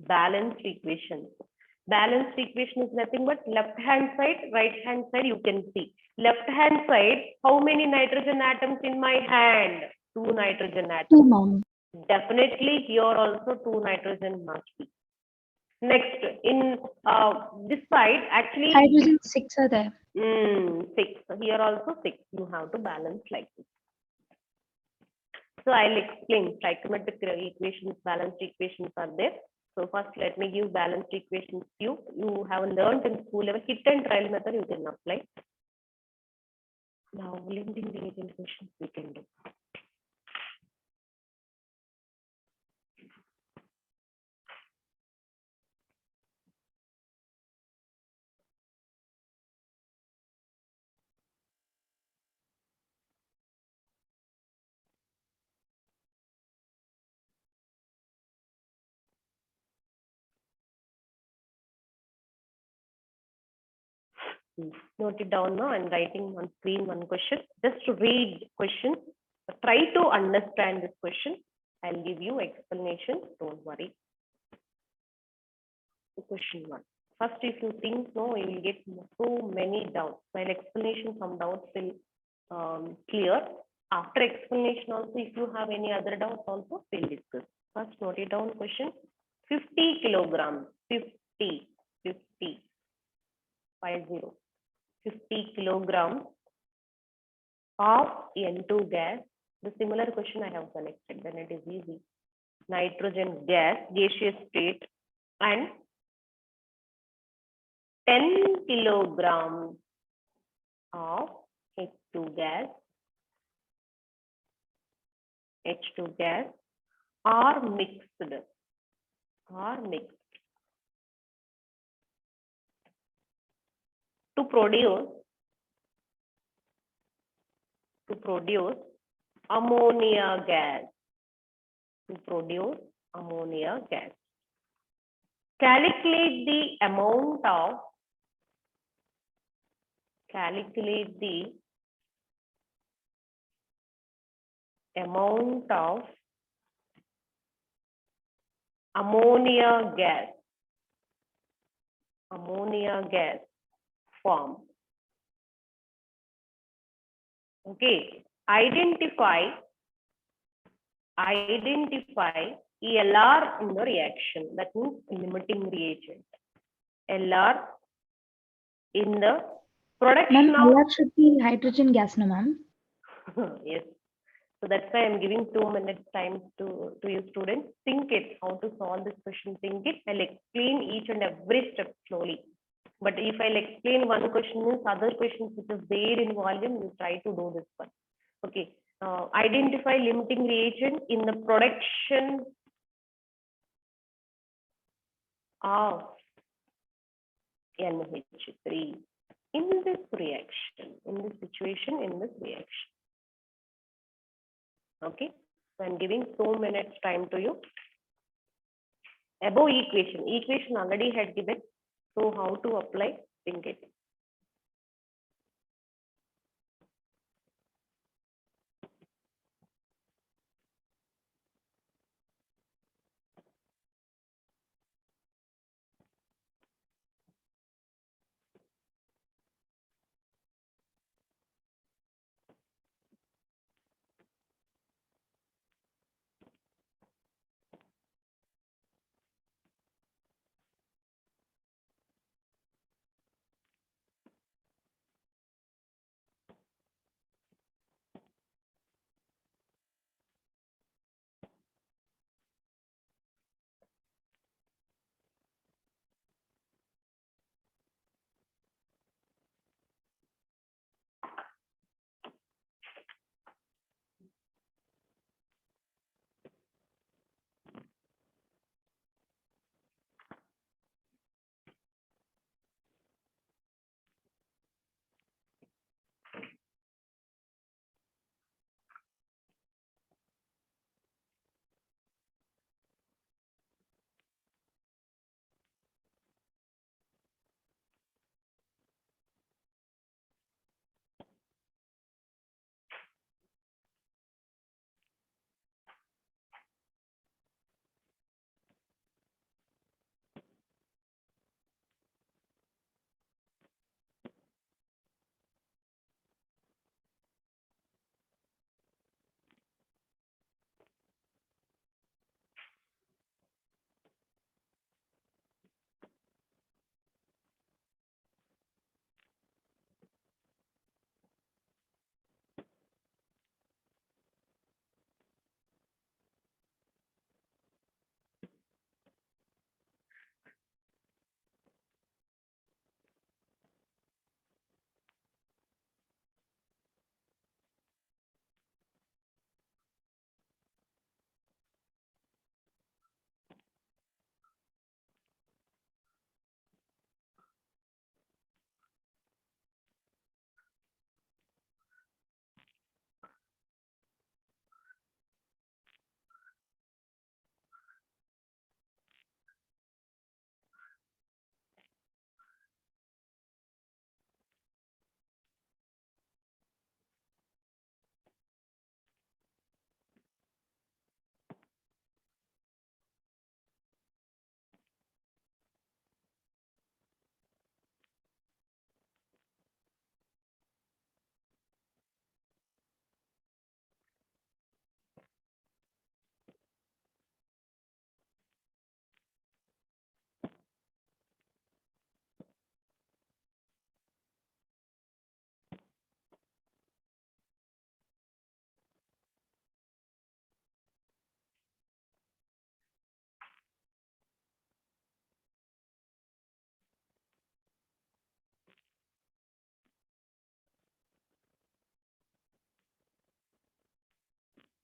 Balanced equation is nothing but left hand side, right hand side, you can see. Left hand side, how many nitrogen atoms in my hand? 2 nitrogen atoms. 2, ma'am. Definitely here also 2 nitrogen must be. Next, in this side, actually Hydrogen 6 are there. 6. Here also 6. You have to balance like this. So I'll explain trigonometric equations, balanced equations are there. So first, let me give balanced equations to you. You have learned in school level, hit and trial method you can apply. Now, limiting reagent questions we can do. Note it down now. I'm writing on screen one question. Just to read question. Try to understand this question. I'll give you explanation. Don't worry. Question 1. First, if you think no, you will get so many doubts. While explanation, some doubts will clear. After explanation also, if you have any other doubts also, we'll discuss. First, note it down question. 50 kilograms. 50 kilograms of N2 gas. The similar question I have connected, then it is easy. Nitrogen gas, gaseous state, and 10 kilograms of H2 gas are mixed. To produce ammonia gas. Calculate the amount of ammonia gas formed. Okay, identify LR in the reaction. That means limiting reagent. LR in the production Ma'am, of LR should be hydrogen gas, no, ma'am? yes. So that's why I'm giving 2 minutes time to you students. Think it, how to solve this question, think it. I'll explain each and every step slowly. But if I'll explain one question, means other questions which is there in volume, you try to do this one. Okay. Identify limiting reagent in the production of NH3 in this reaction, in this situation, in this reaction. Okay, so I'm giving 2 minutes time to you. Above equation already had given. So how to apply? Think it.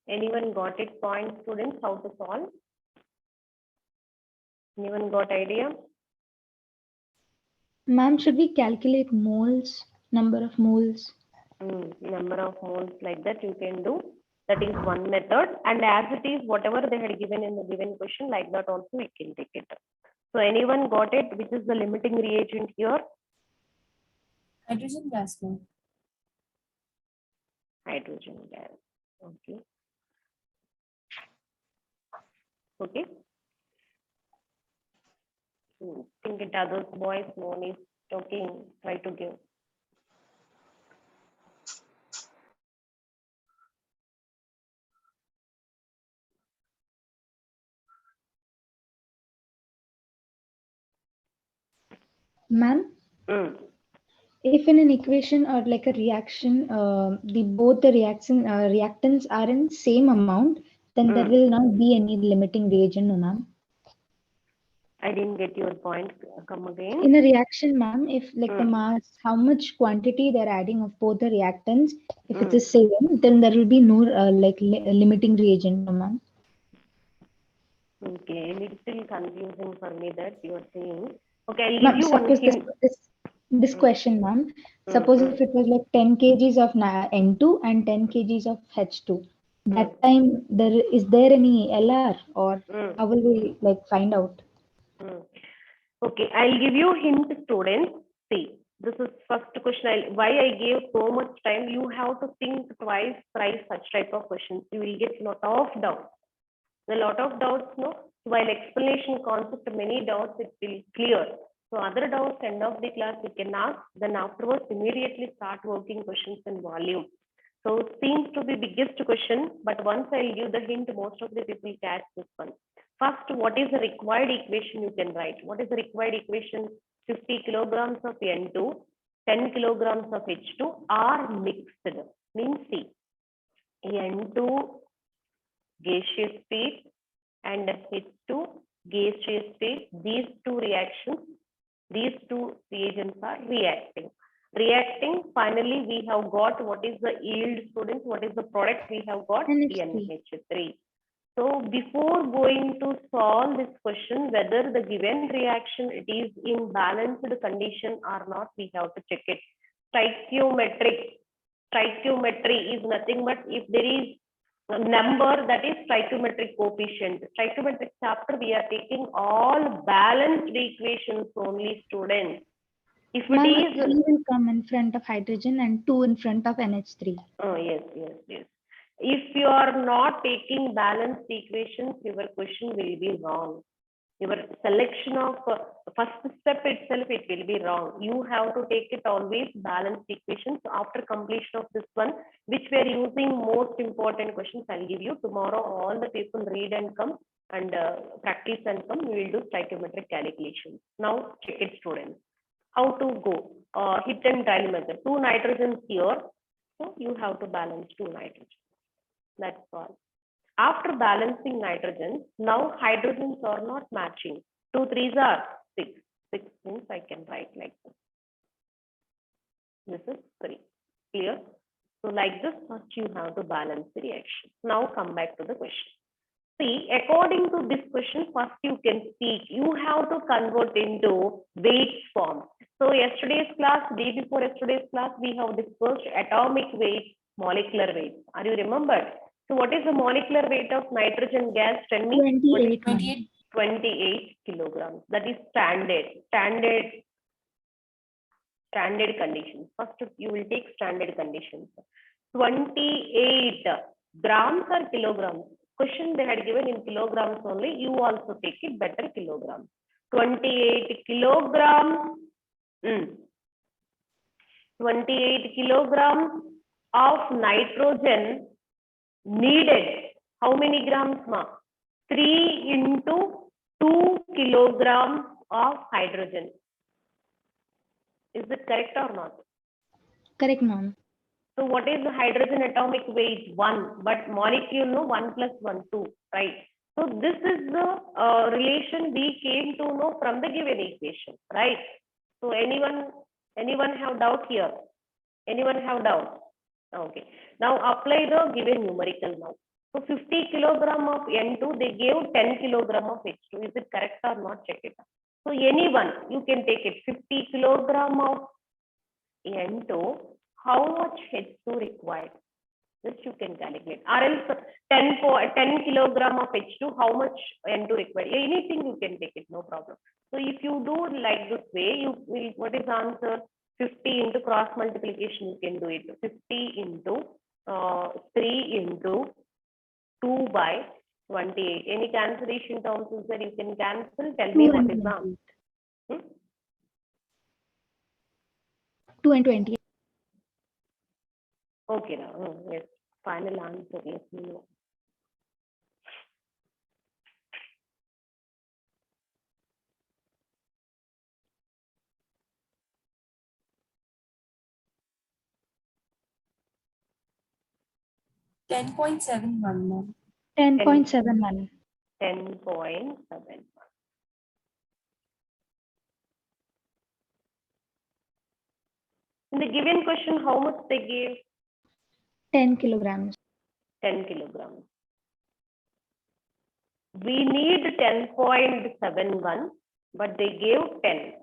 Anyone got it point, students, how to solve? Anyone got idea? Ma'am, should we calculate moles, number of moles? Number of moles like that you can do. That is one method. And as it is, whatever they had given in the given question, like that also we can take it. So anyone got it? Which is the limiting reagent here? Hydrogen gas, ma'am. Hydrogen gas. Okay. Okay. Think it others boys, no one is talking, try to give. Ma'am, Mm. if in an equation or like a reaction, both the reactants are in same amount, then there will not be any limiting reagent, no, ma'am. I didn't get your point. Come again. In a reaction, ma'am, if like the mass, how much quantity they're adding of both the reactants, if it's the same, then there will be no limiting reagent, no, ma'am. Okay, it's still confusing for me that you are saying. Okay, I'll give Ma'am, you one suppose hint. this question, ma'am. Suppose if it was like 10 kgs of N2 and 10 kgs of H2, that time is there any LR or how will we like find out? Okay, I'll give you hint, students. See, this is first question. Why I gave so much time? You have to think twice, thrice such type of questions. You will get lot of doubts. A lot of doubts, no? While explanation concept, many doubts it will clear. So other doubts, end of the class, you can ask. Then afterwards, immediately start working questions in volume. So it seems to be biggest question, but once I'll give the hint, most of the people catch this one. First, what is the required equation you can write? What is the required equation? 50 kilograms of N2, 10 kilograms of H2 are mixed. Means see, N2 gaseous state and H2 gaseous state. These two reactions, these two reagents are reacting. Finally, we have got what is the yield, students? What is the product we have got? NH3. So before going to solve this question, whether the given reaction it is in balanced condition or not, we have to check it. Stoichiometry is nothing but if there is a number that is stoichiometric coefficient. Stoichiometric chapter, we are taking all balanced equations only, students. If it is 3 will come in front of hydrogen and 2 in front of NH3. Oh, yes. If you are not taking balanced equations, your question will be wrong. Your selection of first step itself, it will be wrong. You have to take it always balanced equations. After completion of this one, which we are using most important questions, I'll give you tomorrow. All the people read and come and practice and come. We will do stoichiometric calculations. Now check it, students. How to go? Hit and dial method. 2 nitrogens here. So you have to balance 2 nitrogens. That's all. After balancing nitrogens, now hydrogens are not matching. 2 3s are 6. 6 means I can write like this. This is 3. Clear? So like this, first you have to balance the reaction. Now come back to the question. See, according to this question, first you can speak. You have to convert into weight form. So yesterday's class, day before yesterday's class, we have discussed atomic weight, molecular weight. Are you remembered? So what is the molecular weight of nitrogen gas? Tell me. 28 kilograms. That is standard conditions. First, you will take standard conditions. 28 grams or kilograms. Question they had given in kilograms only. You also take it better kilograms. 28 kilograms. 28 kilograms of nitrogen needed. How many grams, ma? 3 into 2 kilograms of hydrogen. Is it correct or not? Correct, ma'am. So what is the hydrogen atomic weight? 1, but molecule, no, 1 plus 1, 2, right? So this is the relation we came to know from the given equation, right? So anyone have doubt here? Anyone have doubt? Okay. Now apply the given numerical now. So 50 kilogram of N2, they gave 10 kilogram of H2. Is it correct or not? Check it. So anyone, you can take it. 50 kilogram of N2, how much H2 required? This you can calculate. Or else 10 kilogram of H2, how much N2 required? Anything you can take it, no problem. So if you do like this way, you will, what is the answer? 50 into cross multiplication, you can do it. 50 into 3 into 2 by 28. Any cancellation terms is there? You can cancel. Tell me what is the answer. 2 and 28. Okay, now, yes. Final answer, let me know. Ten point 7.1, ma'am. 10.71. 10.7. In the given question, how much they gave? 10 kilograms. 10 kilograms. We need 10.71, but they gave 10.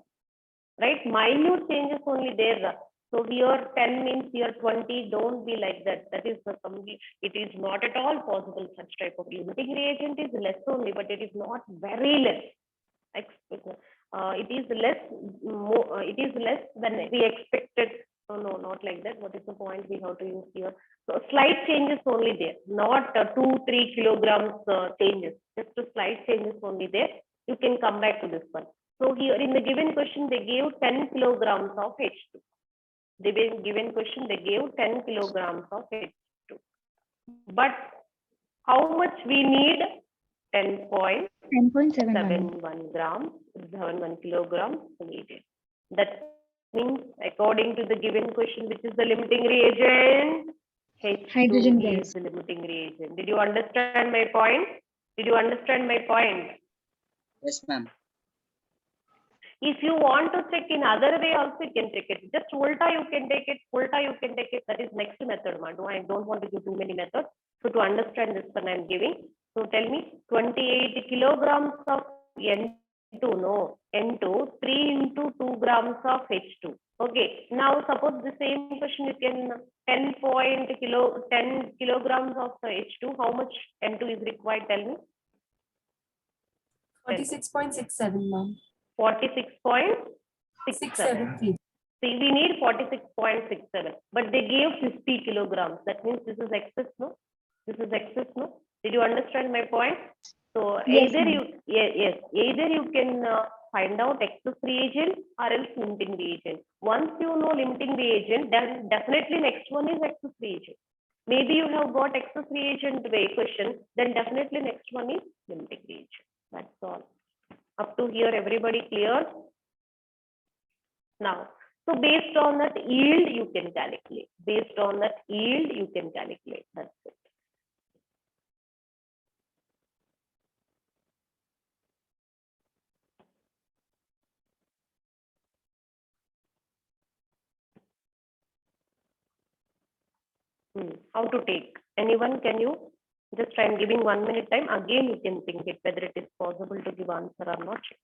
Right? Minute changes only there. So here 10 means here 20. Don't be like that. That is the complete. It is not at all possible. Such type of limiting reagent is less only, but it is not very less. It is less. It is less than we expected. Oh, no, not like that. What is the point we have to use here? So slight changes only there, not 2-3 kilograms changes. Just a slight changes only there. You can come back to this one. So here in the given question, they gave 10 kilograms of H2. The given question, they gave 10 kilograms of H2. But how much we need? 10.71 grams, 71 kilograms needed. That means according to the given question, which is the limiting reagent? H2 Hydrogen is gas. the limiting reagent. Did you understand my point? Did you understand my point? Yes, ma'am. If you want to check in other way also, you can check it. Just ulta you can take it, ulta you can take it. That is next method, man. I don't want to give too many methods. So to understand this one I'm giving. So tell me 28 kilograms of N2, no, N2, 3 into 2 grams of H2. Okay, now suppose the same question you can 10 kilograms of H2, how much N2 is required? Tell me. 46.67, ma'am. 46.67. See, we need 46.67, but they gave 50 kilograms. That means this is excess, no? This is excess, no? Did you understand my point? So Yes, either ma'am. either you can find out excess reagent or else limiting reagent. Once you know limiting reagent, then definitely next one is excess reagent. Maybe you have got excess reagent question, then definitely next one is limiting reagent. That's all. Up to here, everybody clear? Now, so based on that yield, you can calculate. Based on that yield, you can calculate. That's it. How to take? Anyone, can you? Just I'm giving 1 minute time. Again, you can think it, whether it is possible to give answer or not. Check.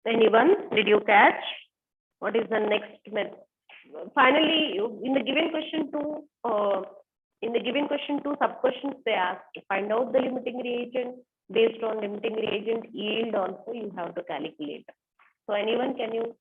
Anyone? Did you catch? What is the next method? Finally, in the given question two, sub-questions they asked to find out the limiting reagent. Based on limiting reagent yield also you have to calculate. So anyone, can you?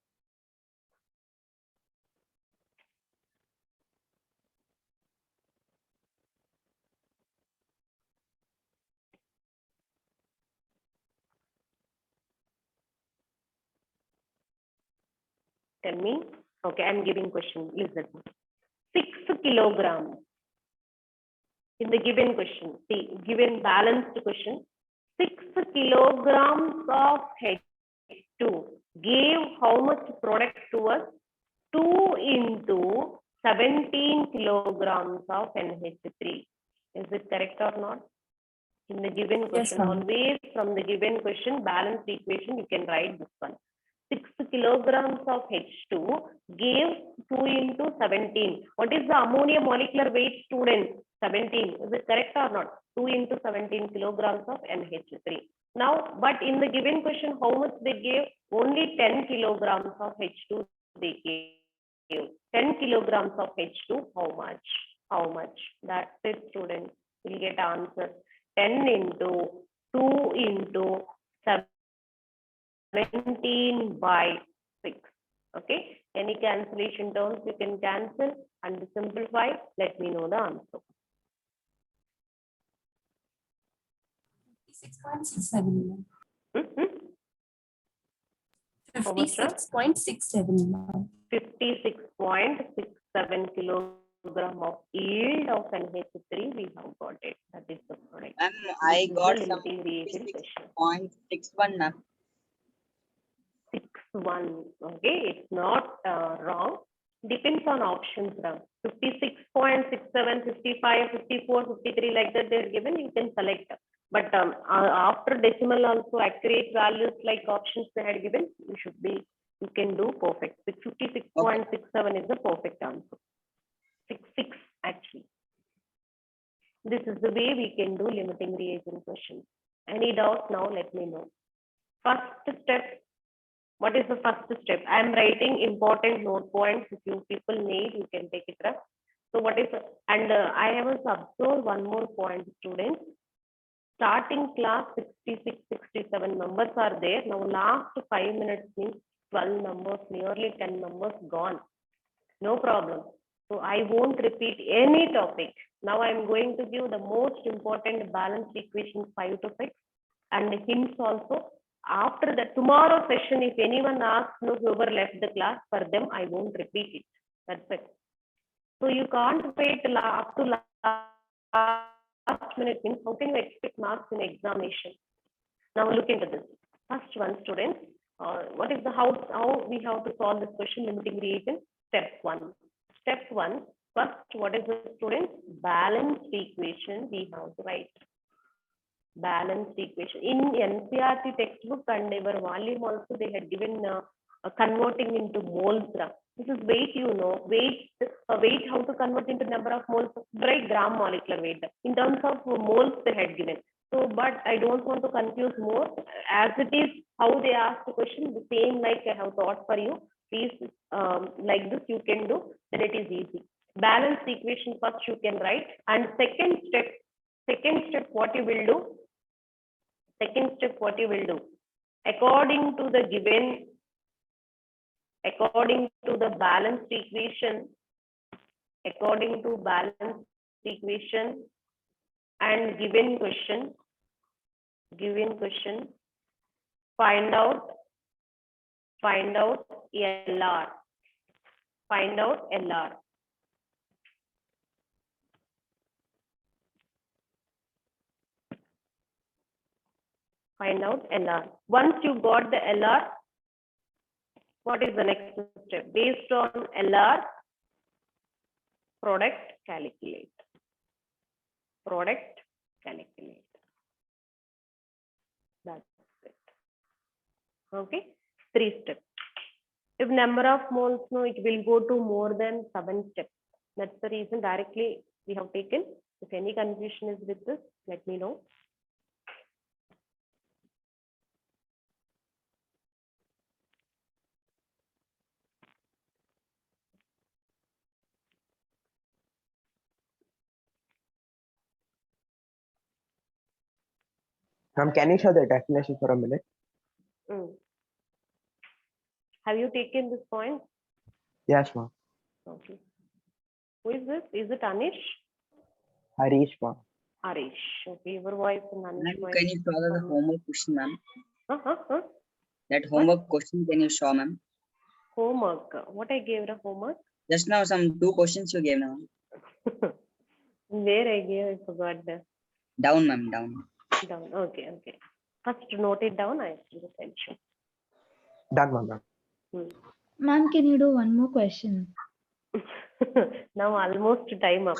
Tell me. Okay, I'm giving question. Listen. 6 kilograms. In the given question, see, given balanced question, 6 kilograms of H2 gave how much product to us? 2 into 17 kilograms of NH3. Is it correct or not? In the given question, ma'am. always from the given question, balanced equation, you can write this one. 6 kilograms of H2 gave 2 into 17. What is the ammonia molecular weight, students? 17. Is it correct or not? 2 into 17 kilograms of NH3. Now, but in the given question, how much they gave? Only 10 kilograms of H2 they gave. 10 kilograms of H2, how much? How much? That's it, students. We'll get answer. 10 into 2 into 17 by 6. Okay. Any cancellation terms you can cancel and simplify. Let me know the answer. 56.67. How much, sir? 56.67, ma'am. 56.67 kilogram of yield of NH3. We have got it. That is the product. Ma'am, I This is got the some limiting reagent question. 6.61, ma'am. 61. Okay, it's not wrong. Depends on options. 56.67, 55, 54, 53, like that they're given. You can select. But after decimal also accurate values like options they had given, you can do perfect. 56.67 is the perfect answer. 66 actually. This is the way we can do limiting reagent questions. Any doubt now? Let me know. First step. What is the first step? I am writing important note points. If you people need, you can take it up. So what is, and I have also observed one more point, students. Starting class 66, 67 numbers are there. Now last 5 minutes means 12 numbers, nearly 10 numbers gone. No problem. So I won't repeat any topic. Now I'm going to give the most important balanced equations 5 to 6 and hints also. After the tomorrow session, if anyone asks, no, whoever left the class, for them, I won't repeat it. That's it. So you can't wait till up to last minute. Means how can you expect marks in examination? Now look into this. First one, students, what is the how we have to solve this question limiting reagent? Step 1. Step 1. First, what is the students? Balanced equation we have to write. Balanced equation. In NCERT textbook and our volume also they had given converting into moles. This is weight, you know, weight, how to convert into number of moles, right? Gram molecular weight. In terms of moles they had given. So, but I don't want to confuse more. As it is, how they ask the question, the same like I have taught for you. Please, like this you can do, then it is easy. Balanced equation first you can write. And second step, what you will do? Second step, what you will do? According to the given, according to the balanced equation, and given question, find out LR. Find out LR. Find out LR. Once you got the LR, what is the next step? Based on LR, product calculate. Product calculate. That's it. Okay. 3 steps. If number of moles, no, it will go to more than 7 steps. That's the reason directly we have taken. If any confusion is with this, let me know. Ma'am, can you show the definition for a minute? Have you taken this point? Yes, ma'am. Okay. Who is this? Is it Anish? Harish, ma'am. Harish. Okay, your voice and Anish voice. Can you show the homework question, ma'am? Huh? That homework question, can you show, ma'am? Homework. What I gave the homework? Just now, some 2 questions you gave now. Where I gave, I forgot that. Down, ma'am, down. Down. Okay. First note it down. I will send you. Done, ma'am. Ma'am, can you do one more question? Now almost time up.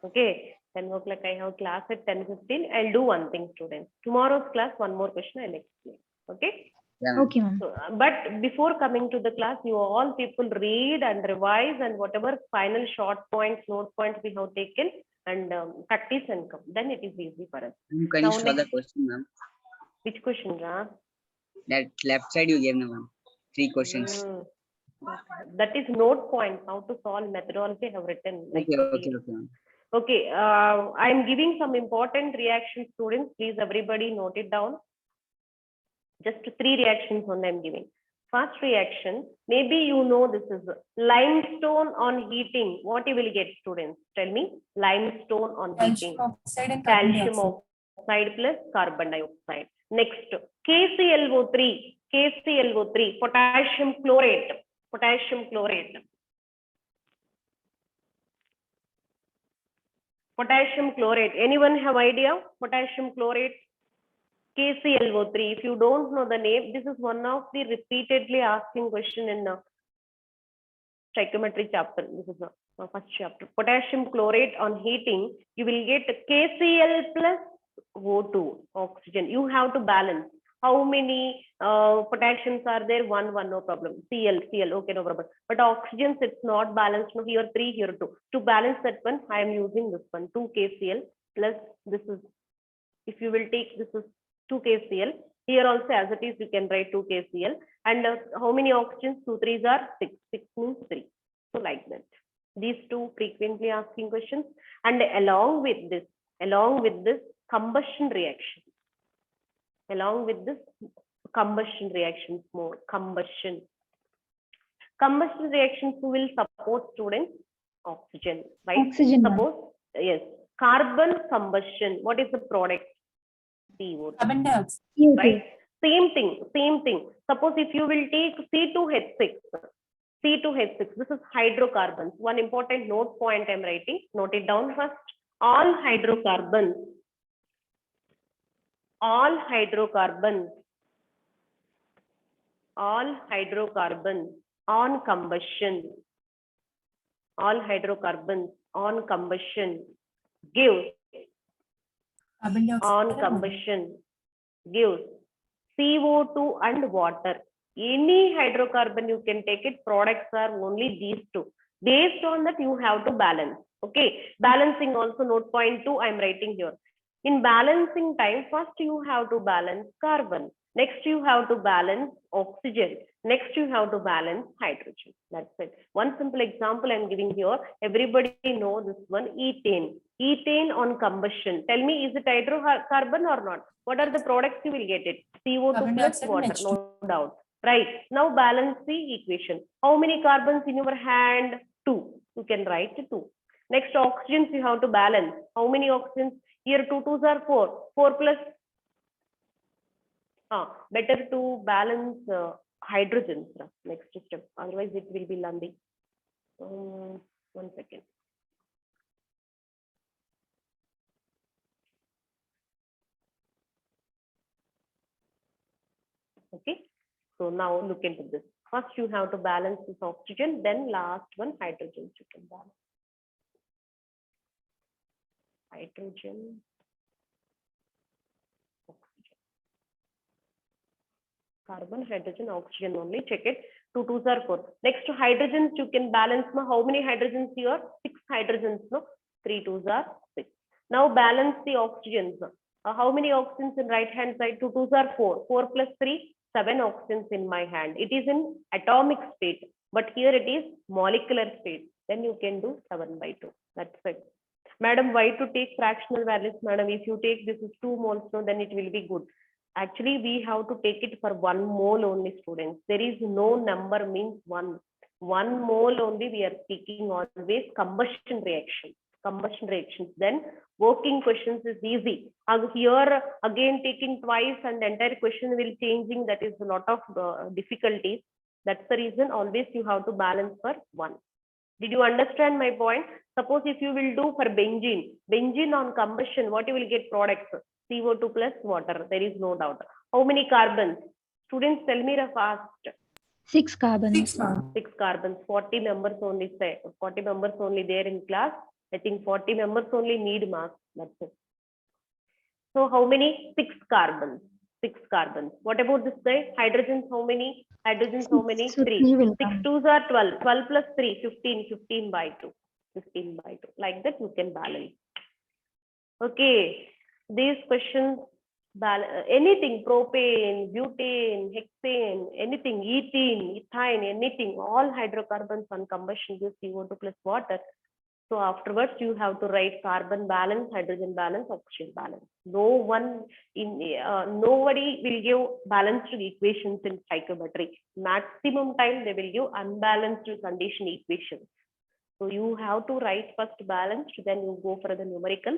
Okay, 10 o'clock I have class at 10:15. I'll do one thing, students. Tomorrow's class, one more question I'll explain. Okay. Yeah, ma'am. Okay, ma'am. So, but before coming to the class, you all people read and revise and whatever final short points, note points we have taken and practice and come. Then it is easy for us. Can you Now show the next- question, ma'am? Which question, Ra? That left side you gave, no, ma'am. 3 questions. That is note points. How to solve methodology I have written. Like Okay, ma'am. Okay, I am giving some important reactions, students. Please, everybody note it down. Just 3 reactions only I am giving. First reaction, maybe you know this is limestone on heating. What you will get, students? Tell me. Limestone on heating. Calcium oxide and carbon Calcium dioxide. oxide plus carbon dioxide. Next, KClO3. KClO3. Potassium chlorate. Potassium chlorate. Potassium chlorate. Anyone have idea? Potassium chlorate. KClO3. If you don't know the name, this is one of the repeatedly asking question in the stoichiometry chapter. This is the first chapter. Potassium chlorate on heating, you will get KCl plus O2 oxygen. You have to balance. How many potassiums are there? One, no problem. Cl, okay, no problem. But oxygens, it's not balanced. No, here 3, here 2. To balance that one, I am using this one, 2 KCl plus this is, if you will take this is 2 KCl. Here also as it is, you can write 2 KCl. And how many oxygens? 2 3s are 6. 6 means 3. So like that. These 2 frequently asking questions. And along with this combustion reaction. Along with this combustion reactions more. Combustion reactions who will support students? Oxygen, right? Oxygen, ma'am. Suppose, yes. Carbon combustion. What is the product? CO2. Carbon dioxide. CO2. Right? Same thing. Suppose if you will take C2H6, this is hydrocarbons. One important note point I'm writing. Note it down first. All hydrocarbons on combustion. All hydrocarbons on combustion gives Carbon dioxide. on combustion gives CO2 and water. Any hydrocarbon you can take it, products are only these 2. Based on that, you have to balance. Okay, balancing also note point 2 I am writing here. In balancing time, first you have to balance carbon. Next you have to balance oxygen. Next you have to balance hydrogen. That's it. One simple example I'm giving here. Everybody know this one, ethane. Ethane on combustion. Tell me, is it hydrocarbon or not? What are the products you will get it? CO2 Carbon plus dioxide water, and no doubt. Right. Now balance the equation. How many carbons in your hand? 2. You can write 2. Next, oxygens you have to balance. How many oxygens? Here 2 2s are 4. 4 plus. Better to balance hydrogens. Next step. Otherwise, it will be lumpy. 1 second. Okay. So now look into this. First, you have to balance this oxygen. Then last one, hydrogen you can balance. Hydrogen. Oxygen. Carbon, hydrogen, oxygen only. Check it. 2 2s are 4. Next to hydrogens, you can balance. How many hydrogens here? 6 hydrogens. No, 3 2s are 6. Now balance the oxygens. How many oxygens in right hand side? 2 2s are 4. 4 plus 3, 7 oxygens in my hand. It is in atomic state, but here it is molecular state. Then you can do 7/2. That's it. Madam, why to take fractional values? Madam, if you take this is 2 moles, no, then it will be good. Actually, we have to take it for 1 mole only, students. There is no number means 1. 1 mole only we are speaking always combustion reaction. Combustion reactions. Then working questions is easy. Here again taking twice and the entire question will changing. That is a lot of difficulties. That's the reason always you have to balance for 1. Did you understand my point? Suppose if you will do for benzene on combustion, what you will get products? CO2 plus water. There is no doubt. How many carbons? Students, tell me the fast. 6 carbons. 6 carbons, 40 members only say, 40 members only there in class. I think 40 members only need marks. That's it. So how many? 6 carbons. 6 carbons. What about this guy? Hydrogens, how many? Hydrogens, how many? So 3. 3 will 6 come. 2s are 12. 12 plus 3, 15. 15 by 2. 15 by 2. Like that you can balance. Okay. These questions, anything, propane, butane, hexane, anything, ethene, ethine, anything, all hydrocarbons on combustion gives CO2 plus water. So afterwards, you have to write carbon balance, hydrogen balance, oxygen balance. Nobody will give balanced equations in stoichiometry. Maximum time they will give unbalanced condition equations. So you have to write first balanced, then you go for the numerical.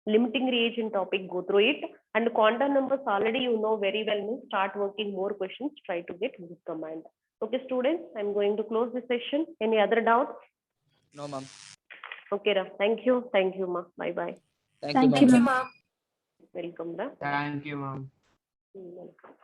Limiting reagent topic, go through it. And quantum numbers already you know very well. Start working more questions, try to get good command. Okay, students, I'm going to close this session. Any other doubts? No, ma'am. Okay, Ra. Thank you. Thank you, ma. Bye bye. Thank you, ma'am. Welcome, Ra. Thank you, ma'am. Welcome.